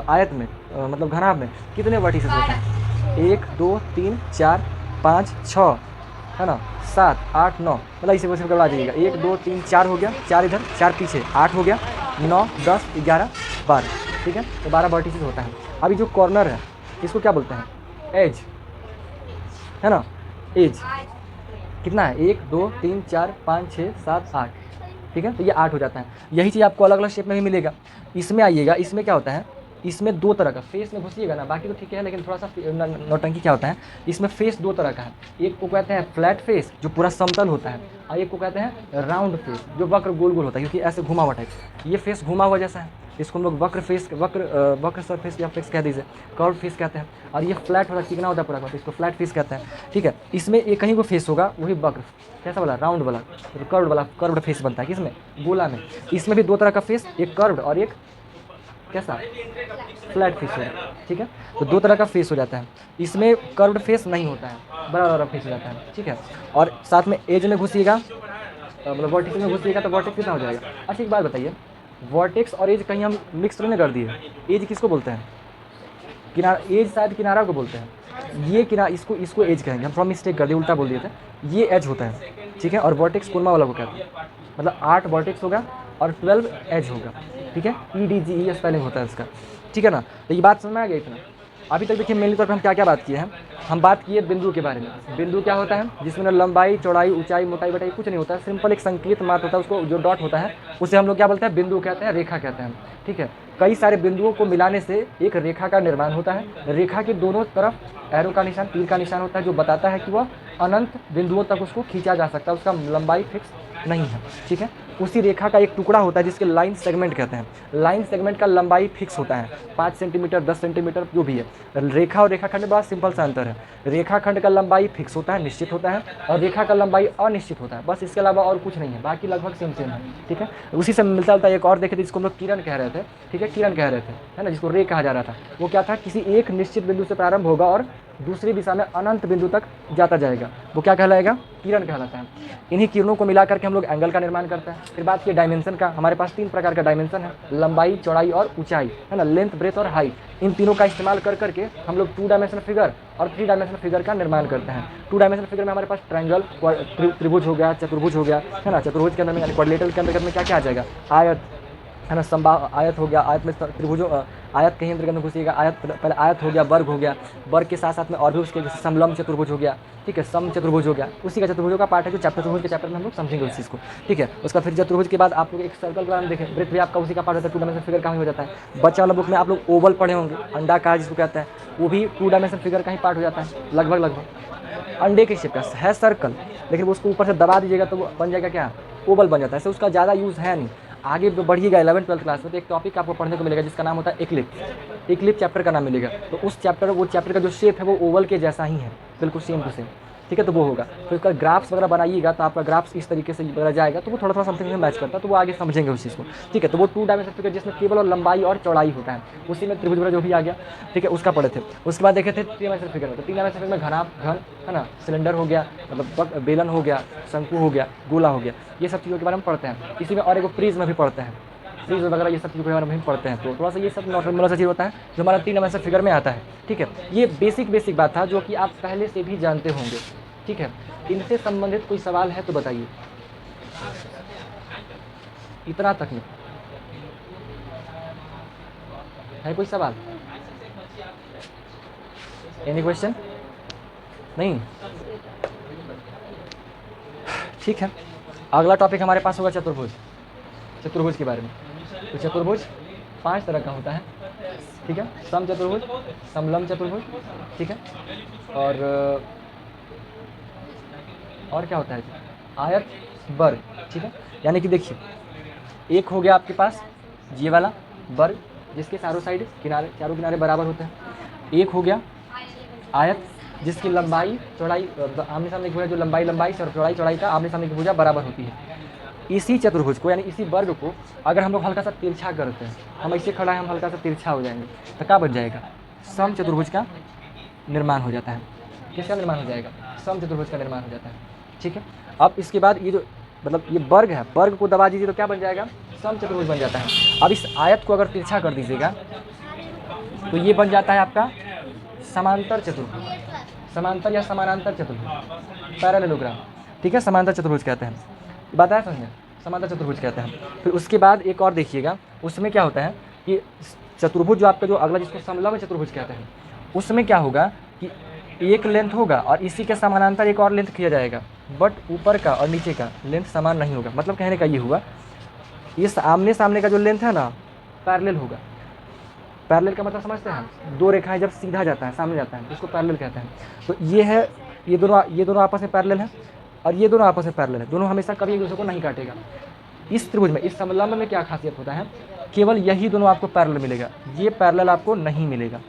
आयत में मतलब घनाभ में कितने वर्टिसेस होते हैं, 1 2 3 4 5 6, है ना, 7 8 9, मतलब इसे वैसे करवा दीजिएगा, 1 2 3 4 हो गया, 4 इधर 4 पीछे, 8 हो गया, 9 10 11 12। ठीक है, तो 12 वर्टिसेस होता है। अभी जो कॉर्नर है इसको क्या बोलते हैं, एज, है ना, एज कितना है, 1 2 3 4 5 6 7 8। ठीक है, तो ये 8 हो जाता है। यही चीज़ आपको अलग अलग शेप में भी मिलेगा। इसमें आइएगा, इसमें क्या होता है, इसमें 2 तरह का फेस में घुसिएगा ना, बाकी तो ठीक है, लेकिन थोड़ा सा नौटंकी क्या होता है, इसमें फेस 2 तरह का है। एक को कहते हैं फ्लैट फेस जो पूरा समतल होता है, और एक को कहते हैं राउंड फेस जो वक्र गोल गोल होता है, क्योंकि ऐसे घुमा हुआ टाइप। ये फेस घुमा हुआ जैसा है, इसको हम लोग वक्र फेस, वक्र सरफेस या फेस कह दीजिए, कर्व फेस कहते हैं। और ये फ्लैट वाला चिकना होता है पूरा, इसको फ्लैट फेस कहते हैं। ठीक है, इसमें एक कहीं को फेस होगा वही वक्र, कैसा वाला, राउंड वाला, कर्व्ड फेस बनता है। किसमें, गोला में। इसमें भी 2 तरह का फेस, एक कर्व्ड और एक कैसा, फ्लैट फेस होगा। ठीक है, तो 2 तरह का फेस हो जाता है। इसमें कर्व्ड फेस नहीं होता है, बड़ा बड़ा फेस हो जाता है। ठीक है, और साथ में एज में घुसिएगा, मतलब वर्टेक्स में घुसिएगा तो वर्टेक्स कितना हो जाएगा। अच्छा एक बात बताइए, वर्टेक्स और एज कहीं हम मिक्स तो नहीं कर दिए, एज किसको बोलते हैं, किनारा, एज शायद किनारा को बोलते हैं। ये किनारा, इसको एज कहेंगे, हम थोड़ा मिस्टेक कर दिए, उल्टा बोल दिए थे, ये एज होता है। ठीक है, और वर्टेक्स कोरमा वाला को कहते हैं, मतलब 8 वर्टेक्स होगा और 12 एज होगा। ठीक है, EDGE स्पेलिंग होता है इसका। ठीक है ना, तो ये बात समझ में आ गई इतना। अभी तक देखिए मेनली तौर पर हम क्या क्या बात किए हैं। हम बात किए बिंदु के बारे में। बिंदु क्या होता है, जिसमें ना लंबाई, चौड़ाई, ऊंचाई, मोटाई बटाई कुछ नहीं होता है, सिंपल एक संकेत मात्र होता है। उसको जो डॉट होता है उसे हम लोग क्या बोलते हैं, बिंदु कहते हैं, रेखा कहते हैं। ठीक है, कई सारे बिंदुओं को मिलाने से एक रेखा का निर्माण होता है। रेखा के दोनों तरफ एरो का निशान, तीर का निशान होता है, जो बताता है कि वह अनंत बिंदुओं तक उसको खींचा जा सकता है, उसका लंबाई फिक्स नहीं है। ठीक है, उसी रेखा का एक टुकड़ा होता है जिसके लाइन सेगमेंट कहते हैं। लाइन सेगमेंट का लंबाई फिक्स होता है, 5 सेंटीमीटर, 10 सेंटीमीटर, जो भी है। रेखा और रेखाखंड में बड़ा सिंपल सा अंतर है। रेखाखंड का लंबाई फिक्स होता है, निश्चित होता है, और रेखा का लंबाई अनिश्चित होता है। बस इसके अलावा और कुछ नहीं है, बाकी लगभग सेम सेम है। ठीक है, उसी से मिलता जुलता एक और देखे थे जिसको हम लोग किरण कह रहे थे। ठीक है, किरण कह रहे थे, है ना, जिसको रे कहा जा रहा था। वो क्या था, किसी एक निश्चित बिंदु से प्रारंभ होगा और दूसरी दिशा में अनंत बिंदु तक जाता जाएगा, वो क्या कहलाएगा, किरण कहलाता है। इन्हीं किरणों को मिला करके हम लोग एंगल का निर्माण करते हैं। फिर बात की डायमेंशन का, हमारे पास 3 प्रकार का डायमेंशन है, लंबाई, चौड़ाई और ऊंचाई, है ना, लेंथ, ब्रेथ और हाइट। इन तीनों का इस्तेमाल कर करके हम लोग 2 डायमेंशनल फिगर और 3 डायमेंशनल फिगर का निर्माण करते हैं। 2 डायमेंशनल फिगर में हमारे पास ट्रायंगल, त्रिभुज हो गया, चतुर्भुज हो गया, है ना। चतुर्भुज के अंदर में क्वाड्रिलेटरल के अंतर्गत में क्या क्या आ जाएगा, आयत, है ना, समबाहु आयत हो गया। आयत में त्रिभुजों, आयत के अंतर्गत में घुसिएगा। आयत पहले आयत हो गया, वर्ग हो गया, वर्ग के साथ साथ में और भी उसके समलंब चतुर्भुज हो गया। ठीक है, सम चतुर्भुज हो गया, उसी का चतुर्भुजों का पार्ट है जो चतुर्भुज के चैप्टर में हम लोग समझेंगे उस चीज़ को। ठीक है, उसका फिर चतुर्भुज के बाद आप लोग एक सर्कल का नाम देखें, वृत्त भी आपका उसी का पार्ट होता है। 2 डायमेंशनल फिगर का ही हो जाता है। बच्चा वाला बुक में आप लोग ओवल पढ़े होंगे, अंडाकार जिसको कहते हैं, वो भी 2 डायमेंशनल फिगर का ही पार्ट हो जाता है, लगभग अंडे के शेप का है सर्कल, लेकिन उसको ऊपर से दबा दीजिएगा तो वो बन जाएगा क्या, ओवल बन जाता है। ऐसे उसका ज़्यादा यूज़ है नहीं। आगे बढ़िएगा 11th 12th क्लास में तो एक टॉपिक आपको पढ़ने को मिलेगा जिसका नाम होता है इक्लिप्स। इक्लिप्स चैप्टर का नाम मिलेगा, तो उस चैप्टर का जो शेप है वो ओवल के जैसा ही है, बिल्कुल सेम टू सेम। ठीक है, तो वो होगा। तो उसका ग्राफ्स वगैरह बनाइएगा तो आपका ग्राफ्स इस तरीके से वगैरह जाएगा, तो वो थोड़ा थोड़ा समथिंग में मैच करता है, तो वो आगे समझेंगे उस चीज़ को। ठीक है, तो वो 2 डायमेंशनल फिगर जिसमें केवल और लंबाई और चौड़ाई होता है, उसी में त्रिभुज वगैरह जो भी आ गया। ठीक है, उसका पढ़े थे। उसके बाद देखे थे 3 डायमेंशनल फिगर में, तो 3 डायमेंशनल फिगर में घन, है ना, सिलेंडर हो गया, मतलब बेलन हो गया, शंकु हो गया, गोला हो गया, ये सब चीज़ों के बारे में पढ़ते हैं। इसी में और एक प्रिज्म भी पढ़ते हैं, प्रिज्म वगैरह ये सब चीज़ों के बारे में पढ़ते हैं। तो थोड़ा सा ये सब नॉर्मल सा चीज़ होता है जो हमारा 3 डायमेंशनल फिगर में आता है। ठीक है, ये बेसिक बात था जो कि आप पहले से भी जानते होंगे। ठीक है, इनसे संबंधित कोई सवाल है तो बताइए, इतना तक में है कोई सवाल? Any question? नहीं? ठीक है, अगला टॉपिक हमारे पास होगा चतुर्भुज। चतुर्भुज के बारे में। तो चतुर्भुज 5 तरह का होता है। ठीक है, सम चतुर्भुज, समलंब चतुर्भुज, ठीक है, और क्या होता है, आयत, वर्ग। ठीक है, यानी कि देखिए, एक हो गया आपके पास ये वाला वर्ग जिसके चारों किनारे बराबर होते हैं। एक हो गया आयत जिसकी लंबाई चौड़ाई आमने सामने की भुजा, जो लंबाई और चौड़ाई का आमने सामने की भुजा बराबर होती है। इसी चतुर्भुज को, यानी इसी वर्ग को अगर हम लोग हल्का सा तिरछा करते हैं, हम ऐसे खड़ा है, हम हल्का सा तिरछा हो जाएंगे, तो क्या बन जाएगा, सम चतुर्भुज का निर्माण हो जाता है। किसका निर्माण हो जाएगा, सम चतुर्भुज का निर्माण हो जाता है। ठीक है, अब इसके बाद ये जो मतलब ये वर्ग है, वर्ग को दबा दीजिए तो क्या बन जाएगा, सम चतुर्भुज बन जाता है। अब इस आयत को अगर तिरछा कर दीजिएगा तो ये बन जाता है आपका समांतर चतुर्भुज, समांतर या समानांतर चतुर्भुज, पैरेललोग्राम। ठीक है, समांतर चतुर्भुज कहते हैं, बात है समझे, समांतर चतुर्भुज कहते हैं। फिर उसके बाद एक और देखिएगा, उसमें क्या होता है कि चतुर्भुज जो आपका जो अगला जिसको समलंब चतुर्भुज कहते हैं, उसमें क्या होगा कि एक लेंथ होगा और इसी के समानांतर एक और लेंथ किया जाएगा, बट ऊपर का और नीचे का लेंथ समान नहीं होगा। मतलब कहने का ये हुआ, ये आमने सामने का जो लेंथ है ना, पैरेलल होगा। पैरेलल का मतलब समझते हैं, 2 रेखाएं जब सीधा जाता है, सामने जाता है, तो इसको पैरेलल कहते हैं। तो ये है, ये दोनों आपस में पैरेलल है और ये दोनों आपस में पैरेलल है, दोनों हमेशा कभी एक दूसरे को नहीं काटेगा। इस त्रिभुज में, इस समलंब में क्या खासियत होता है, केवल यही दोनों आपको पैरेलल मिलेगा, ये पैरेलल आपको नहीं मिलेगा।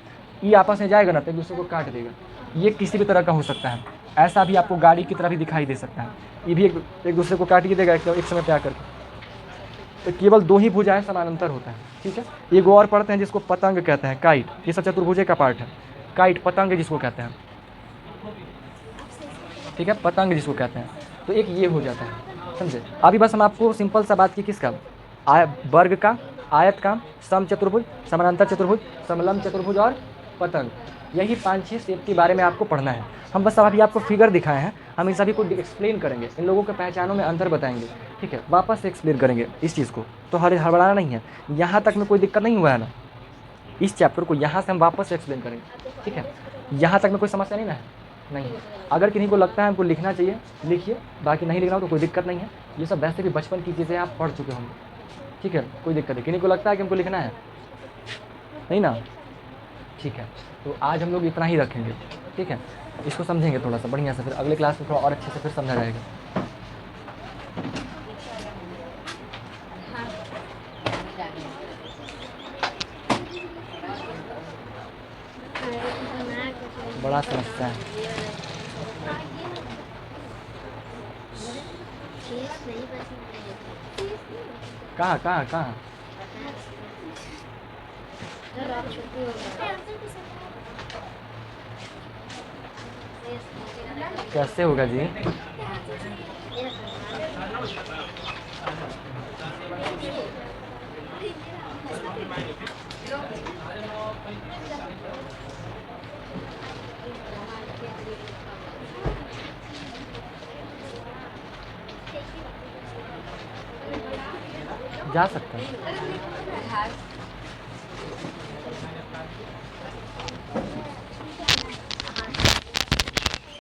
ये आपस में जाएगा ना तो एक दूसरे को काट देगा। ये किसी भी तरह का हो सकता है, ऐसा भी आपको गाड़ी की तरह भी दिखाई दे सकता है, ये भी एक दूसरे को काट ही देगा एक समय पे आकर। तो केवल 2 ही भुजाएं समानांतर होता है। ठीक है, एक और पढ़ते हैं जिसको पतंग कहते हैं, काइट। ये सब चतुर्भुज का पार्ट है, काइट, पतंग जिसको कहते हैं। ठीक है, पतंग जिसको कहते हैं। तो एक ये हो जाता है, समझे। अभी बस हम आपको सिंपल सा बात की किसका, वर्ग का, आयत का, सम चतुर्भुज, समानांतर चतुर्भुज, समलंब चतुर्भुज और पतंग। यही 5-6 शेप के बारे में आपको पढ़ना है। हम बस अभी आपको फिगर दिखाए हैं, हम इन सभी को एक्सप्लेन करेंगे, इन लोगों के पहचानों में अंतर बताएंगे। ठीक है, वापस से एक्सप्लेन करेंगे इस चीज़ को, तो हड़बड़ाना नहीं है। यहाँ तक में कोई दिक्कत नहीं हुआ है ना, इस चैप्टर को यहाँ से हम वापस से एक्सप्लेन करेंगे, ठीक है। यहाँ तक में कोई समस्या नहीं ना है? नहीं है। अगर किन्हीं को लगता है हमको लिखना चाहिए, लिखिए, बाकी नहीं लिखना हो तो कोई दिक्कत नहीं है। ये सब वैसे भी बचपन की चीज़ें आप पढ़ चुके होंगे, ठीक है, कोई दिक्कत नहीं। किन्हीं को लगता है कि हमको लिखना है? नहीं ना? ठीक है, तो आज हम लोग इतना ही रखेंगे, ठीक है। इसको समझेंगे थोड़ा सा बढ़िया से, फिर अगले क्लास में थोड़ा और अच्छे से फिर समझा जाएगा। बड़ा समस्या है। कहाँ कहाँ कहाँ? कैसे होगा जी? जा सकता है।